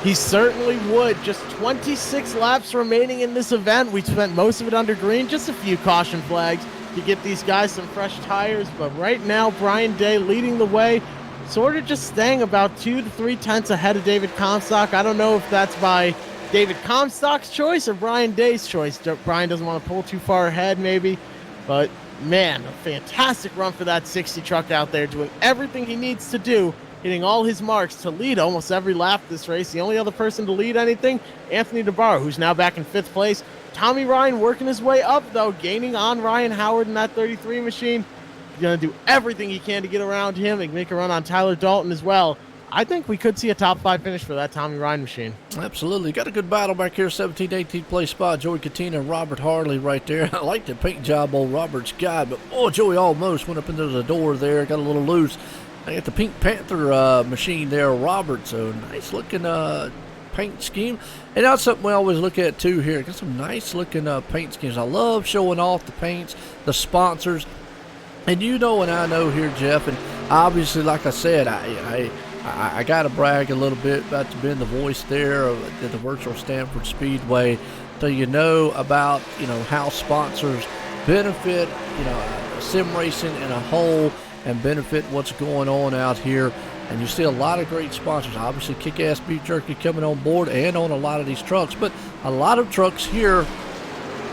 He certainly would. Just 26 laps remaining in this event. We spent most of it under green, just a few caution flags to get these guys some fresh tires. But right now, Brian Day leading the way, sort of just staying about 2 to 3 tenths ahead of David Comstock. I don't know if that's by David Comstock's choice or Brian Day's choice. Brian doesn't want to pull too far ahead maybe. But man, a fantastic run for that 60 truck out there, doing everything he needs to do, hitting all his marks to lead almost every lap this race. The only other person to lead anything, Anthony DeBarro, who's now back in 5th place. Tommy Ryan working his way up, though, gaining on Ryan Howard in that 33 machine. He's going to do everything he can to get around him and make a run on Tyler Dalton as well. I think we could see a top 5 finish for that Tommy Ryan machine. Absolutely. Got a good battle back here. 17th, 18th place spot. Joey Katina and Robert Harley right there. I like the paint job old Robert's got, but Joey almost went up into the door there. Got a little loose. I got the Pink Panther machine there, Robert. So nice looking paint scheme. And that's something we always look at too here. Got some nice looking paint schemes. I love showing off the paints, the sponsors. And you know and I know here, Jeff, and obviously, like I said, I got to brag a little bit about being the voice there of the virtual Stanford Speedway, so you know about how sponsors benefit sim racing in a whole and benefit what's going on out here. And you see a lot of great sponsors. Obviously, Kick-Ass Beef Jerky coming on board and on a lot of these trucks, but a lot of trucks here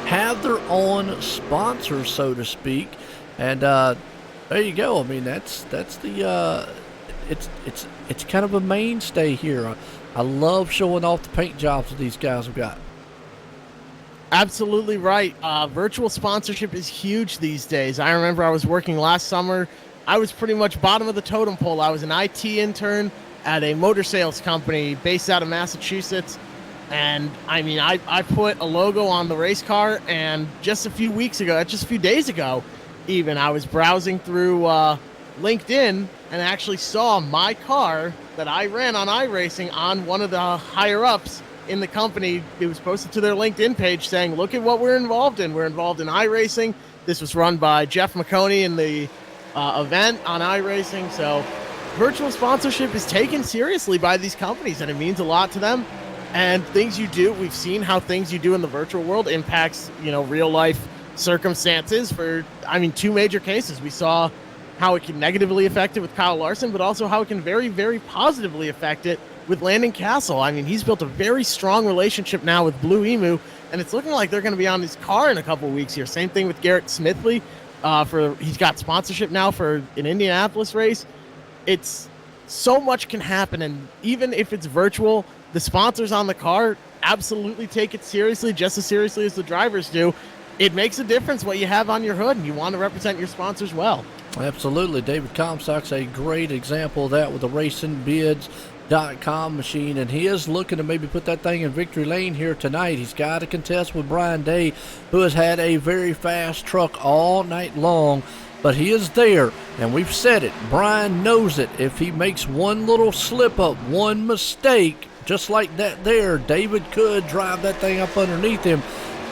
have their own sponsors, so to speak. And there you go. I mean, that's the it's kind of a mainstay here. I love showing off the paint jobs that these guys have got. Absolutely right. Virtual sponsorship is huge these days. I remember I was working last summer. I was pretty much bottom of the totem pole. I was an IT intern at a motor sales company based out of Massachusetts. And I mean, I put a logo on the race car, and just a few days ago, even, I was browsing through LinkedIn and actually saw my car that I ran on iRacing on one of the higher-ups in the company. It was posted to their LinkedIn page saying, look at what we're involved in. We're involved in iRacing. This was run by Jeff McConey in the event on iRacing. So virtual sponsorship is taken seriously by these companies, and it means a lot to them. And things you do, we've seen how things you do in the virtual world impacts, real life circumstances for, 2 major cases. We saw how it can negatively affect it with Kyle Larson, but also how it can very, very positively affect it with Landon Castle. He's built a very strong relationship now with Blue Emu, and it's looking like they're going to be on his car in a couple weeks here. Same thing with Garrett Smithley. He's got sponsorship now for an Indianapolis race. It's so much can happen, and even if it's virtual, the sponsors on the car absolutely take it seriously, just as seriously as the drivers do. It makes a difference what you have on your hood, and you want to represent your sponsors well. Absolutely. David Comstock's a great example of that with the RacingBids.com machine, and he is looking to maybe put that thing in victory lane here tonight. He's got to contest with Brian Day, who has had a very fast truck all night long, but he is there, and we've said it. Brian knows it. If he makes one little slip up, one mistake, just like that there, David could drive that thing up underneath him,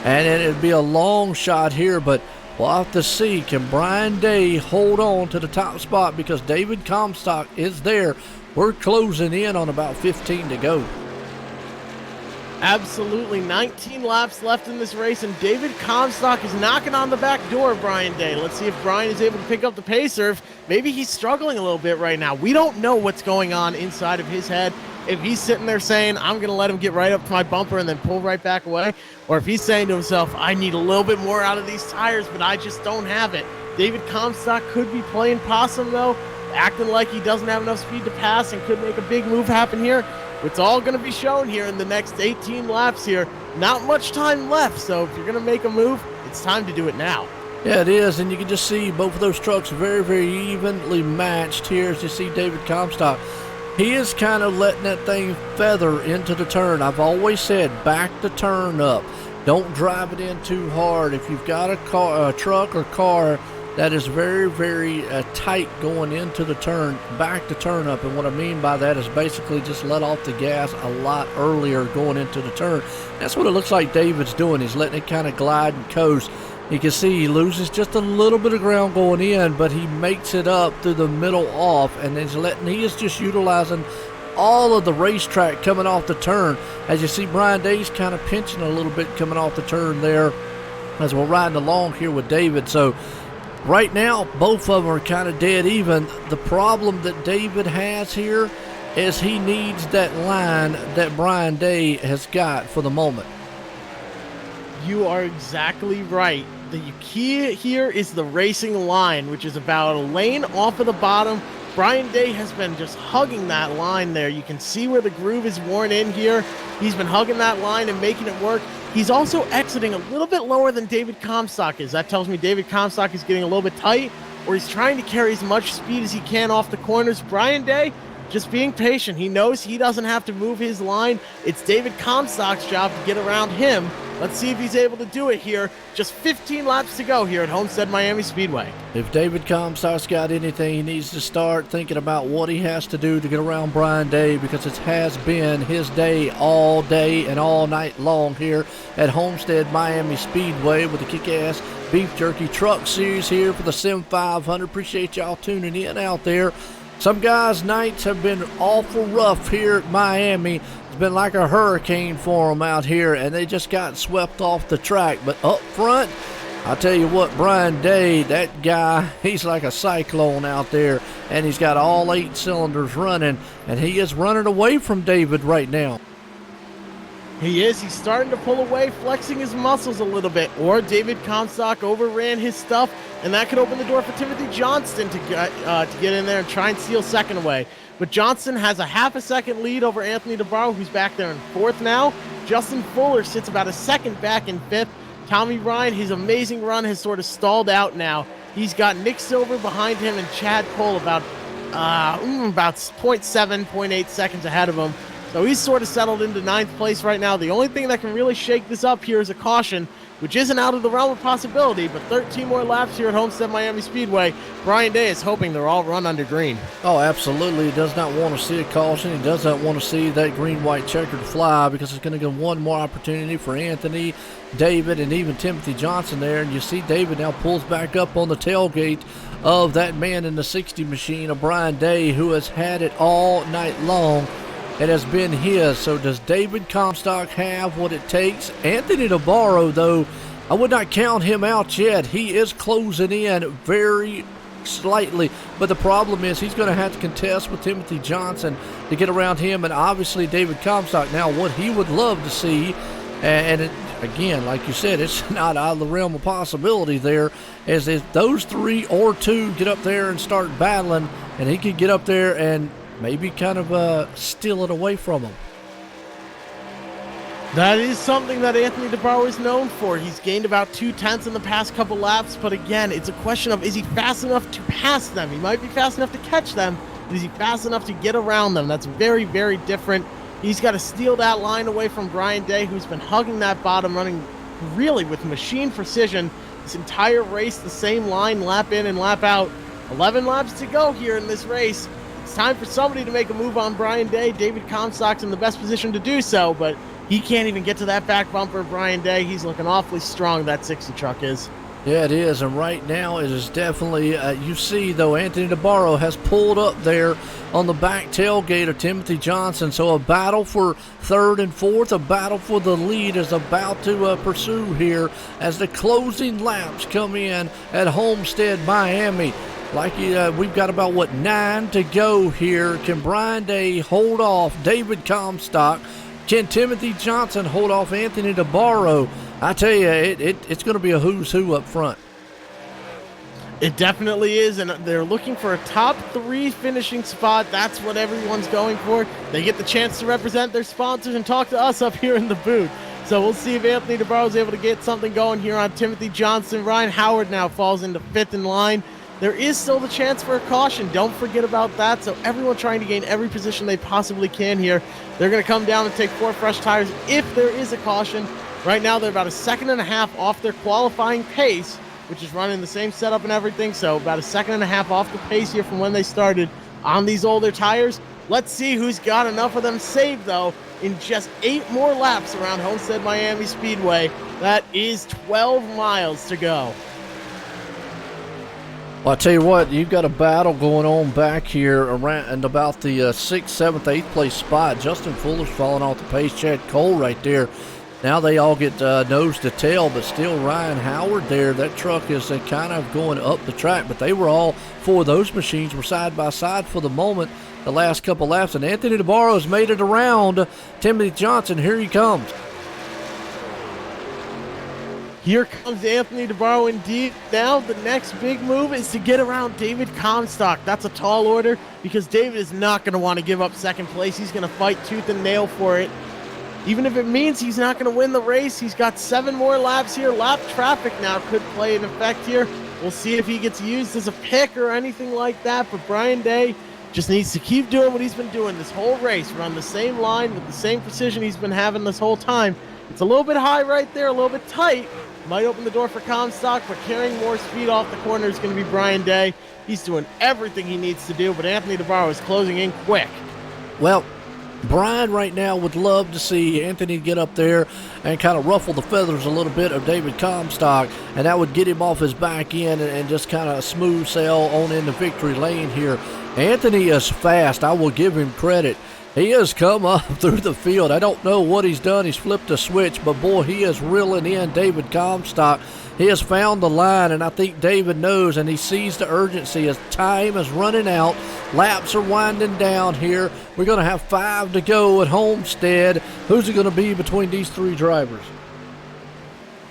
and it'd be a long shot here, but we'll have to see. Can Brian Day hold on to the top spot, because David Comstock is there. We're closing in on about 15 to go. Absolutely. 19 laps left in this race, and David Comstock is knocking on the back door of Brian Day. Let's see if Brian is able to pick up the pace, or if maybe he's struggling a little bit right now. We don't know what's going on inside of his head. If he's sitting there saying, I'm going to let him get right up to my bumper and then pull right back away, or if he's saying to himself, I need a little bit more out of these tires, but I just don't have it. David Comstock could be playing possum, though, acting like he doesn't have enough speed to pass and could make a big move happen here. It's all going to be shown here in the next 18 laps here. Not much time left, so if you're going to make a move, it's time to do it now. Yeah, it is, and you can just see both of those trucks very, very evenly matched here as you see David Comstock. He is kind of letting that thing feather into the turn. I've always said back the turn up. Don't drive it in too hard. If you've got a truck or car that is very, very tight going into the turn, back the turn up. And what I mean by that is basically just let off the gas a lot earlier going into the turn. That's what it looks like David's doing. He's letting it kind of glide and coast. You can see he loses just a little bit of ground going in, but he makes it up through the middle off, and he is just utilizing all of the racetrack coming off the turn. As you see, Brian Day's kind of pinching a little bit coming off the turn there as we're riding along here with David. So right now, both of them are kind of dead even. The problem that David has here is he needs that line that Brian Day has got for the moment. You are exactly right. The key here is the racing line, which is about a lane off of the bottom. Brian Day has been just hugging that line there. You can see where the groove is worn in here. He's been hugging that line and making it work. He's also exiting a little bit lower than David Comstock is. That tells me David Comstock is getting a little bit tight, or he's trying to carry as much speed as he can off the corners. Brian Day just being patient. He knows he doesn't have to move his line. It's David Comstock's job to get around him. Let's see if he's able to do it here. Just 15 laps to go here at Homestead Miami Speedway. If David Comstock's got anything, he needs to start thinking about what he has to do to get around Brian Day, because it has been his day all day and all night long here at Homestead Miami Speedway with the kick-ass beef jerky truck series here for the Sim500. Appreciate y'all tuning in out there. Some guys' nights have been awful rough here at Miami. It's been like a hurricane for them out here, and they just got swept off the track. But up front, I'll tell you what, Brian Day, that guy, he's like a cyclone out there, and he's got all 8 cylinders running, and he is running away from David right now. He is. He's starting to pull away, flexing his muscles a little bit. Or David Comstock overran his stuff, and that could open the door for Timothy Johnston to get in there and try and steal second away. But Johnston has a half a second lead over Anthony DeBarro, who's back there in 4th now. Justin Fuller sits about a second back in 5th. Tommy Ryan, his amazing run has sort of stalled out now. He's got Nick Silver behind him and Chad Cole about 0.7, 0.8 seconds ahead of him. So he's sort of settled into 9th place right now. The only thing that can really shake this up here is a caution, which isn't out of the realm of possibility, but 13 more laps here at Homestead Miami Speedway. Brian Day is hoping they're all run under green. Oh, absolutely. He does not want to see a caution. He does not want to see that green-white checkered fly, because it's going to give one more opportunity for Anthony, David, and even Timothy Johnson there. And you see David now pulls back up on the tailgate of that man in the 60 machine, of Brian Day, who has had it all night long. It has been his. So does David Comstock have what it takes? Anthony DeBarro, though, I would not count him out yet. He is closing in very slightly, but the problem is he's going to have to contest with Timothy Johnson to get around him, and obviously David Comstock. Now, what he would love to see, and it, again, like you said, it's not out of the realm of possibility there, is if those 3 or 2 get up there and start battling, and he could get up there and maybe kind of steal it away from him. That is something that Anthony DeBarro is known for. He's gained about 2/10 in the past couple laps, but again, it's a question of, is he fast enough to pass them? He might be fast enough to catch them, but is he fast enough to get around them? That's very, very different. He's got to steal that line away from Brian Day, who's been hugging that bottom, running really with machine precision this entire race, the same line, lap in and lap out. 11 laps to go here in this race. It's time for somebody to make a move on Brian Day. David Comstock's in the best position to do so, but he can't even get to that back bumper of Brian Day. He's looking awfully strong, that 60 truck is. Yeah, it is, and right now it is definitely, you see, though, Anthony DeBarro has pulled up there on the back tailgate of Timothy Johnson, so a battle for 3rd and 4th, a battle for the lead is about to pursue here as the closing laps come in at Homestead Miami. Like we've got about, 9 to go here. Can Brian Day hold off David Comstock? Can Timothy Johnson hold off Anthony DeBarro? I tell you, it's going to be a who's who up front. It definitely is, and they're looking for a top 3 finishing spot. That's what everyone's going for. They get the chance to represent their sponsors and talk to us up here in the booth. So we'll see if Anthony DeBarro is able to get something going here on Timothy Johnson. Ryan Howard now falls into 5th in line. There is still the chance for a caution. Don't forget about that. So everyone trying to gain every position they possibly can here. They're going to come down and take 4 fresh tires if there is a caution. Right now, they're about a 1.5 seconds off their qualifying pace, which is running the same setup and everything. So about a 1.5 seconds off the pace here from when they started on these older tires. Let's see who's got enough of them saved, though, in just 8 more laps around Homestead Miami Speedway. That is 12 miles to go. Well, I tell you what, you've got a battle going on back here around and about the 6th, 7th, 8th place spot. Justin Fuller's falling off the pace. Chad Cole right there. Now they all get nose to tail, but still Ryan Howard there. That truck is kind of going up the track, but they were all 4 of those machines were side by side for the moment the last couple laps, and Anthony DeBarro has made it around Timothy Johnson. Here he comes. Here comes Anthony DeBarro indeed. Now the next big move is to get around David Comstock. That's a tall order because David is not going to want to give up 2nd place. He's going to fight tooth and nail for it. Even if it means he's not going to win the race, he's got 7 more laps here. Lap traffic now could play an effect here. We'll see if he gets used as a pick or anything like that, but Brian Day just needs to keep doing what he's been doing this whole race. Run the same line with the same precision he's been having this whole time. It's a little bit high right there, a little bit tight. Might open the door for Comstock, but carrying more speed off the corner is going to be Brian Day. He's doing everything he needs to do, but Anthony DeBarro is closing in quick. Well, Brian right now would love to see Anthony get up there and kind of ruffle the feathers a little bit of David Comstock, and that would get him off his back end and just kind of smooth sail on into victory lane here. Anthony is fast. I will give him credit. He has come up through the field. I don't know what he's done. He's flipped a switch, but boy, he is reeling in David Comstock. He has found the line, and I think David knows, and he sees the urgency as time is running out. Laps are winding down here. We're going to have 5 to go at Homestead. Who's it going to be between these 3 drivers?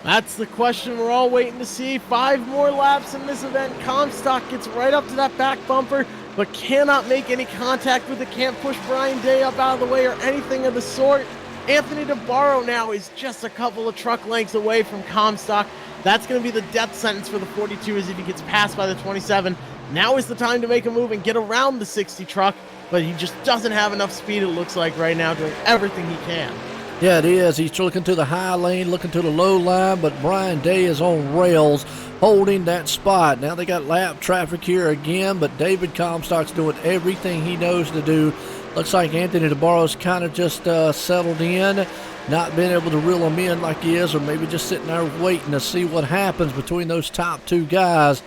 That's the question we're all waiting to see. 5 more laps in this event. Comstock gets right up to that back bumper, but cannot make any contact with it. Can't push Brian Day up out of the way or anything of the sort. Anthony DeBarro now is just a couple of truck lengths away from Comstock. That's going to be the death sentence for the 42 as if he gets passed by the 27. Now is the time to make a move and get around the 60 truck, but he just doesn't have enough speed, it looks like right now, doing everything he can. Yeah, it is. He's looking to the high lane, looking to the low line, but Brian Day is on rails holding that spot. Now they got lap traffic here again, but David Comstock's doing everything he knows to do. Looks like Anthony DeBarro's kind of just settled in, not being able to reel him in like he is, or maybe just sitting there waiting to see what happens between those top 2 guys.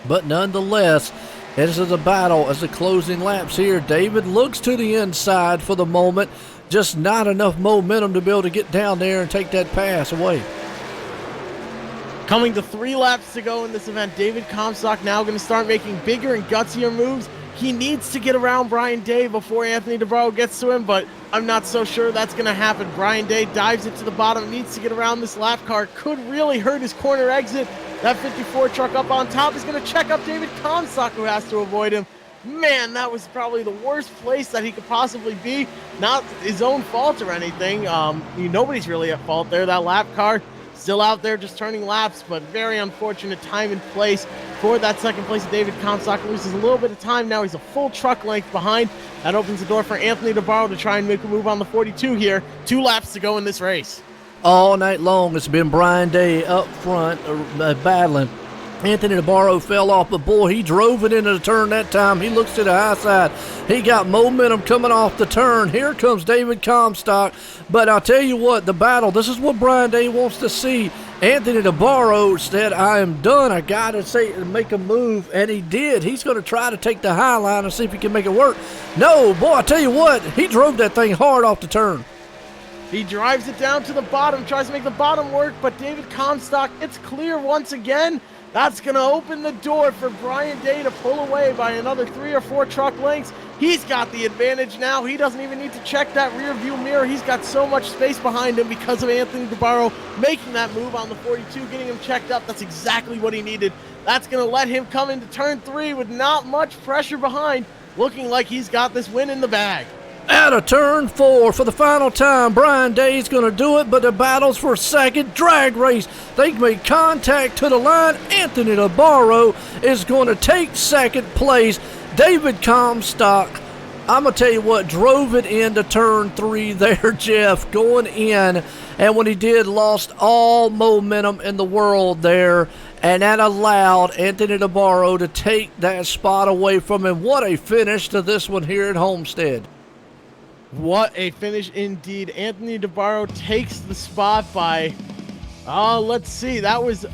But nonetheless, this is a battle as the closing laps here. David looks to the inside for the moment, just not enough momentum to be able to get down there and take that pass away. Coming to 3 laps to go in this event, David Comstock now going to start making bigger and gutsier moves. He needs to get around Brian Day before Anthony DeBarro gets to him, but I'm not so sure that's going to happen. Brian Day dives it to the bottom, needs to get around this lap car. Could really hurt his corner exit. That 54 truck up on top is going to check up David Comstock, who has to avoid him. Man, that was probably the worst place that he could possibly be. Not his own fault or anything. Nobody's really at fault there. That lap car still out there just turning laps, but very unfortunate time and place for that 2nd place. David Comstock loses a little bit of time now. He's a full truck length behind. That opens the door for Anthony DeBarro to try and make a move on the 42 here. 2 laps to go in this race. All night long, it's been Brian Day up front battling. Anthony DeBarro fell off, but boy, he drove it into the turn that time. He looks to the high side. He got momentum coming off the turn. Here comes David Comstock. But I'll tell you what, the battle, this is what Brian Day wants to see. Anthony DeBarro said, I am done. I got to make a move, and he did. He's going to try to take the high line and see if he can make it work. No, boy, I tell you what, he drove that thing hard off the turn. He drives it down to the bottom, tries to make the bottom work, but David Comstock, it's clear once again. That's going to open the door for Brian Day to pull away by another 3 or 4 truck lengths. He's got the advantage now. He doesn't even need to check that rear view mirror. He's got so much space behind him because of Anthony DeBarro making that move on the 42, getting him checked up. That's exactly what he needed. That's going to let him come into turn 3 with not much pressure behind, looking like he's got this win in the bag. Out of turn 4 for the final time. Brian Day's going to do it, but the battle's for second. Drag race. They make contact to the line. Anthony Navarro is going to take second place. David Comstock, I'm going to tell you what, drove it into turn 3 there, Jeff, going in. And when he did, lost all momentum in the world there. And that allowed Anthony Navarro to take that spot away from him. What a finish to this one here at Homestead. What a finish indeed. Anthony Navarro takes the spot by, let's see, that was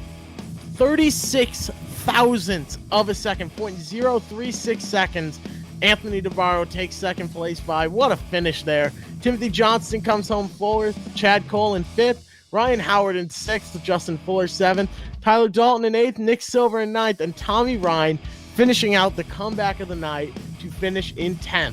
36 thousandths of a second, 0.036 seconds. Anthony Navarro takes second place by. What a finish there. Timothy Johnston comes home fourth, Chad Cole in fifth, Ryan Howard in sixth, Justin Fuller seventh, Tyler Dalton in eighth, Nick Silver in ninth, and Tommy Ryan finishing out the comeback of the night to finish in 10th.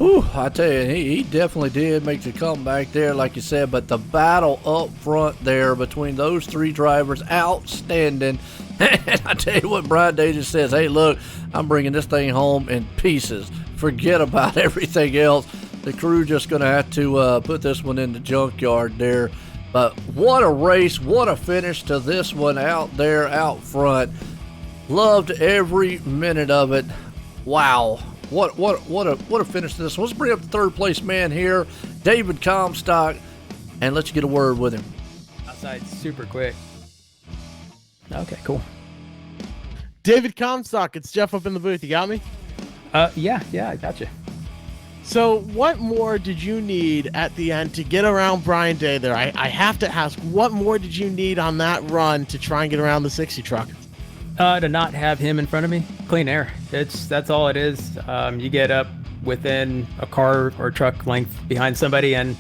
Ooh, I tell you, he definitely did make the comeback there, like you said, but the battle up front there between those three drivers, outstanding. And I tell you what, Brian Day just says, hey, look, I'm bringing this thing home in pieces. Forget about everything else. The crew just going to have to put this one in the junkyard there. But what a race, what a finish to this one out there, out front. Loved every minute of it. Wow. What a finish to this one. Let's bring up the third place man here, David Comstock, and let's get a word with him. Outside super quick. Okay, cool. David Comstock, it's Jeff up in the booth. You got me? Yeah, I got you. So what more did you need at the end to get around Brian Day there? I have to ask, what more did you need on that run to try and get around the 60 truck? To not have him in front of me. Clean air. That's all it is. You get up within a car or truck length behind somebody and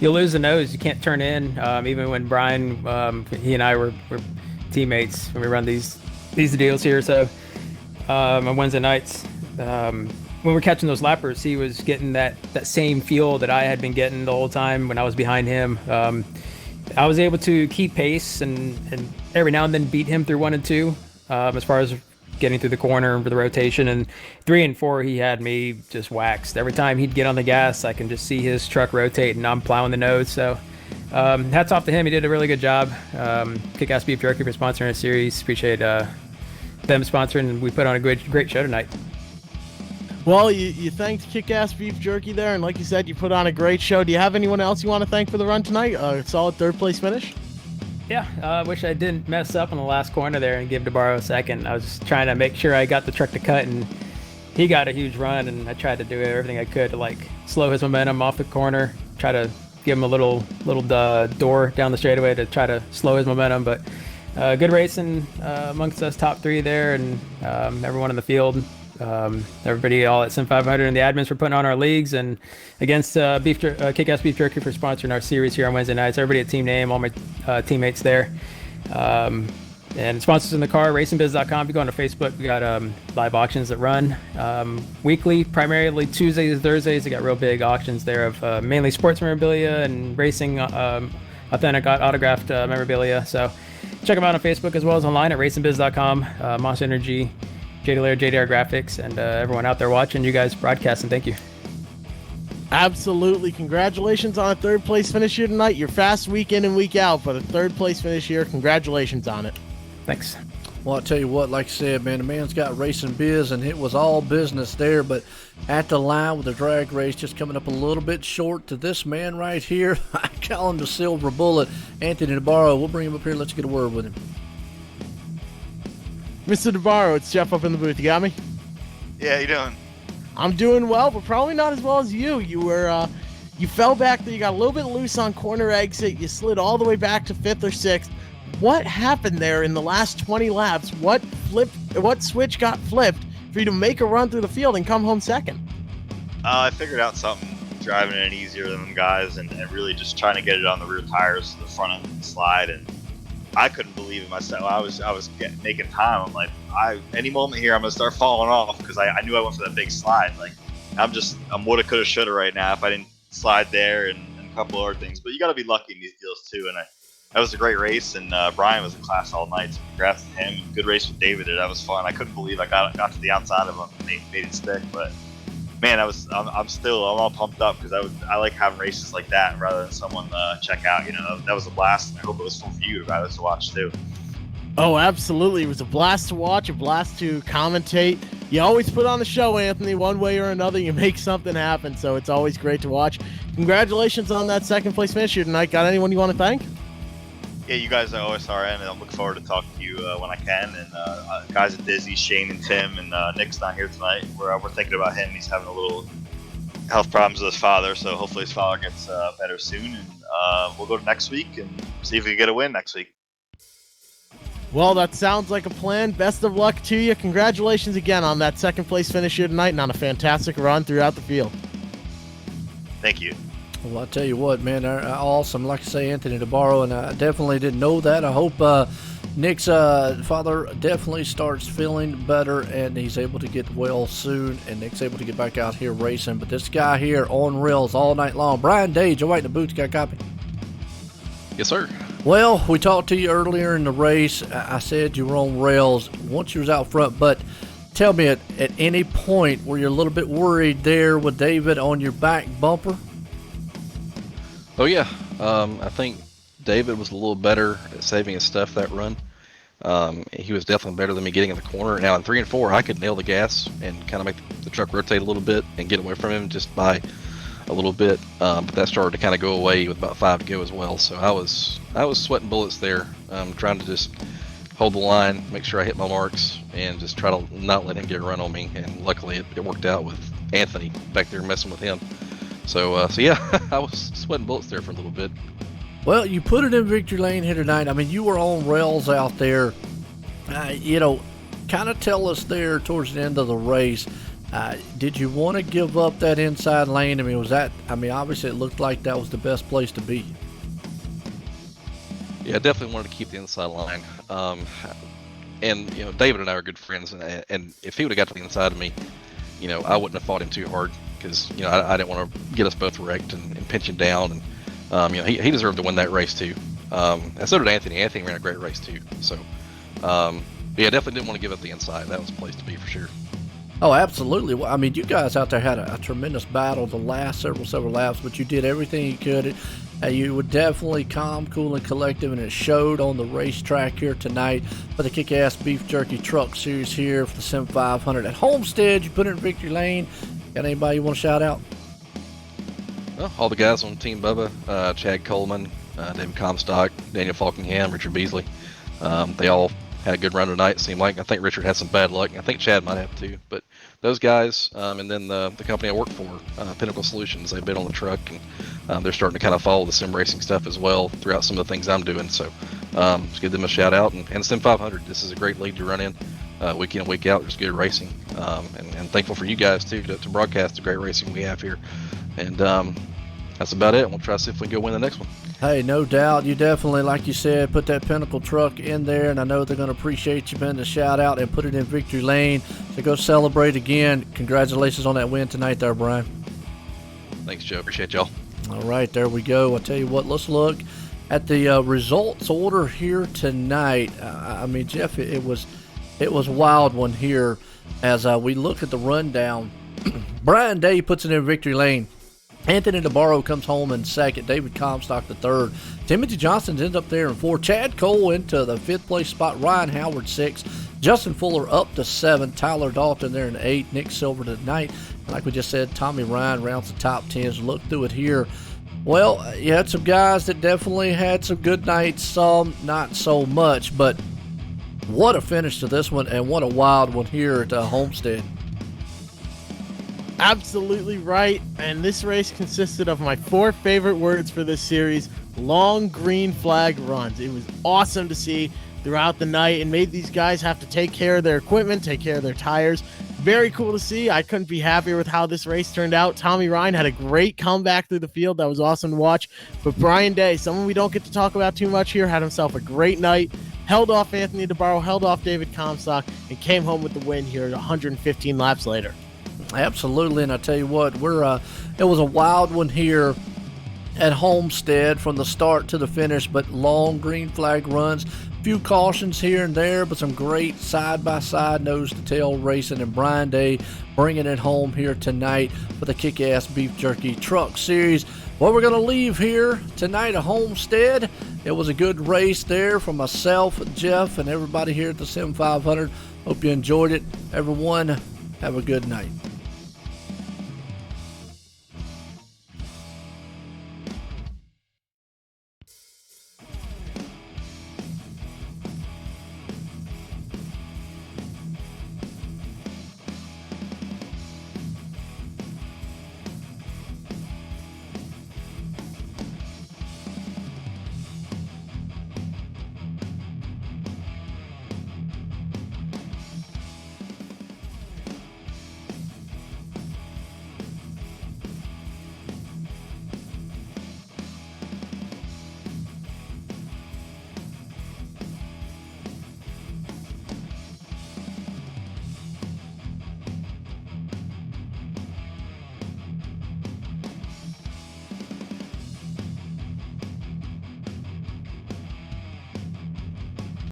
you'll lose the nose. You can't turn in. Even when Brian, he and I were teammates when we run these deals here. So on Wednesday nights, when we're catching those lappers, he was getting that same feel that I had been getting the whole time when I was behind him. I was able to keep pace and every now and then beat him through 1 and 2 as far as getting through the corner for the rotation. And 3 and 4, he had me just waxed. Every time he'd get on the gas, I can just see his truck rotate and I'm plowing the nose. So hats off to him. He did a really good job. Kick-Ass Beef Jerky for sponsoring a series. Appreciate them sponsoring, and we put on a great show tonight. Well, you thanked Kick-Ass Beef Jerky there, and like you said, you put on a great show. Do you have anyone else you want to thank for the run tonight? A solid third place finish? Yeah, I wish I didn't mess up on the last corner there and give DeBarro a second. I was just trying to make sure I got the truck to cut, and he got a huge run, and I tried to do everything I could to slow his momentum off the corner, try to give him a little door down the straightaway to try to slow his momentum. But good racing amongst us top three there, and everyone in the field. Everybody all at Sim500 and the admins for putting on our leagues, and against Kick-Ass Beef Jerky for sponsoring our series here on Wednesday nights. Everybody at Team Name, all my teammates there, and sponsors in the car, racingbiz.com. If you go on to Facebook, we got live auctions that run weekly, primarily Tuesdays and Thursdays. They got real big auctions there of mainly sports memorabilia and racing authentic autographed memorabilia. So check them out on Facebook as well as online at racingbiz.com. Monster Energy, JD Laird, JDR Graphics, and everyone out there watching, you guys broadcasting, thank you. Absolutely. Congratulations on a third place finish here tonight. Your fast week in and week out, but a third place finish here. Congratulations on it. Thanks. Well, I'll tell you what, like I said, man, the man's got racing biz, and it was all business there, but at the line with the drag race, just coming up a little bit short to this man right here. I call him the silver bullet, Anthony Navarro. We'll bring him up here. Let's get a word with him. Mr. Navarro, it's Jeff up in the booth. You got me? Yeah, how you doing? I'm doing well, but probably not as well as you. You fell back there. You got a little bit loose on corner exit. You slid all the way back to 5th or 6th. What happened there in the last 20 laps? What switch got flipped for you to make a run through the field and come home second? I figured out something driving it easier than them guys, and really just trying to get it on the rear tires, the front end of the slide, and I couldn't believe it myself. I was making time. I'm like, any moment here, I'm gonna start falling off because I knew I went for that big slide. Like, I'm woulda, coulda, shoulda right now if I didn't slide there and a couple other things. But you got to be lucky in these deals too. And that was a great race. And Brian was in class all night. So congrats to him. Good race with David. That was fun. I couldn't believe I got to the outside of him and made it stick. But man, I'm all pumped up because I like having races like that rather than someone check out. That was a blast, and I hope it was fun for you guys to watch too. Oh, absolutely. It was a blast to watch, a blast to commentate. You always put on a show, Anthony, one way or another. You make something happen, so it's always great to watch. Congratulations on that second place finish here tonight. Got anyone you want to thank? Yeah, you guys are OSRN, and I'm looking forward to talking to you when I can. And guys at Dizzy, Shane and Tim, and Nick's not here tonight. We're thinking about him. He's having a little health problems with his father, so hopefully his father gets better soon. And we'll go to next week and see if we can get a win next week. Well, that sounds like a plan. Best of luck to you. Congratulations again on that second place finish here tonight and on a fantastic run throughout the field. Thank you. Well, I'll tell you what, man, they're awesome. Like I say, Anthony DeBarro, and I definitely didn't know that. I hope Nick's father definitely starts feeling better and he's able to get well soon, and Nick's able to get back out here racing. But this guy here on rails all night long. Brian Dage, you wait in the booth, got a copy? Yes, sir. Well, we talked to you earlier in the race. I said you were on rails once you was out front, but tell me, at any point were you a little bit worried there with David on your back bumper? Oh yeah, I think David was a little better at saving his stuff that run. He was definitely better than me getting in the corner. Now in 3 and 4, I could nail the gas and kind of make the truck rotate a little bit and get away from him just by a little bit. But that started to kind of go away with about 5 to go as well. So I was sweating bullets there, trying to just hold the line, make sure I hit my marks, and just try to not let him get a run on me. And luckily it worked out with Anthony back there messing with him. So yeah, I was sweating bullets there for a little bit. Well, you put it in victory lane here tonight. I mean, you were on rails out there. Kind of tell us there towards the end of the race, did you want to give up that inside lane? I mean, obviously it looked like that was the best place to be. Yeah, I definitely wanted to keep the inside line. And, David and I are good friends, and if he would have got to the inside of me, I wouldn't have fought him too hard because, I didn't want to get us both wrecked and pinch him down. And, he deserved to win that race too. And so did Anthony. Anthony ran a great race too. So, yeah, definitely didn't want to give up the inside. That was a place to be for sure. Oh, absolutely. Well, I mean, you guys out there had a tremendous battle the last several laps, but you did everything you could. You were definitely calm, cool, and collective, and it showed on the racetrack here tonight for the Kick-Ass Beef Jerky Truck Series here for the Sim500 at Homestead. You put it in victory lane. Got anybody you want to shout out? Well, all the guys on Team Bubba, Chad Coleman, David Comstock, Daniel Falkingham, Richard Beasley. They all had a good run tonight, it seemed like. I think Richard had some bad luck. I think Chad might have too. But those guys, and then the company I work for, Pinnacle Solutions, they've been on the truck, and they're starting to kind of follow the sim racing stuff as well throughout some of the things I'm doing. So just give them a shout out. And Sim500, this is a great league to run in week in and week out. There's good racing. And thankful for you guys too to broadcast the great racing we have here. And that's about it. We'll try to see if we can go win the next one. Hey, no doubt. You definitely, like you said, put that Pinnacle truck in there, and I know they're going to appreciate you being the shout out and put it in victory lane. So go celebrate again. Congratulations on that win tonight there, Brian. Thanks, Joe. Appreciate y'all. All right, there we go. I'll tell you what, let's look at the results order here tonight. I mean, Jeff, it was a wild one here as we look at the rundown. Brian Day puts it in victory lane. Anthony DeBarro comes home in second. David Comstock the third. Timothy Johnson ends up there in fourth. Chad Cole into the fifth place spot. Ryan Howard sixth. Justin Fuller up to seventh. Tyler Dalton there in eighth. Nick Silver to ninth. Like we just said, Tommy Ryan rounds the top 10s. Look through it here. Well, you had some guys that definitely had some good nights. Some not so much. But what a finish to this one, and what a wild one here at Homestead. Absolutely right, and this race consisted of my 4 favorite words for this series: long green flag runs. It was awesome to see throughout the night and made these guys have to take care of their equipment, take care of their tires. Very cool to see. I couldn't be happier with how this race turned out. Tommy Ryan had a great comeback through the field. That was awesome to watch. But Brian Day, someone we don't get to talk about too much here, had himself a great night. Held off Anthony DeBarro, held off David Comstock, and came home with the win here 115 laps later. Absolutely, and I tell you what, it was a wild one here at Homestead from the start to the finish, but long green flag runs. Few cautions here and there, but some great side-by-side nose-to-tail racing, and Brian Day bringing it home here tonight for the Kick-Ass Beef Jerky Truck Series. Well, we're going to leave here tonight at Homestead. It was a good race there for myself, Jeff, and everybody here at the Sim500. Hope you enjoyed it. Everyone, have a good night.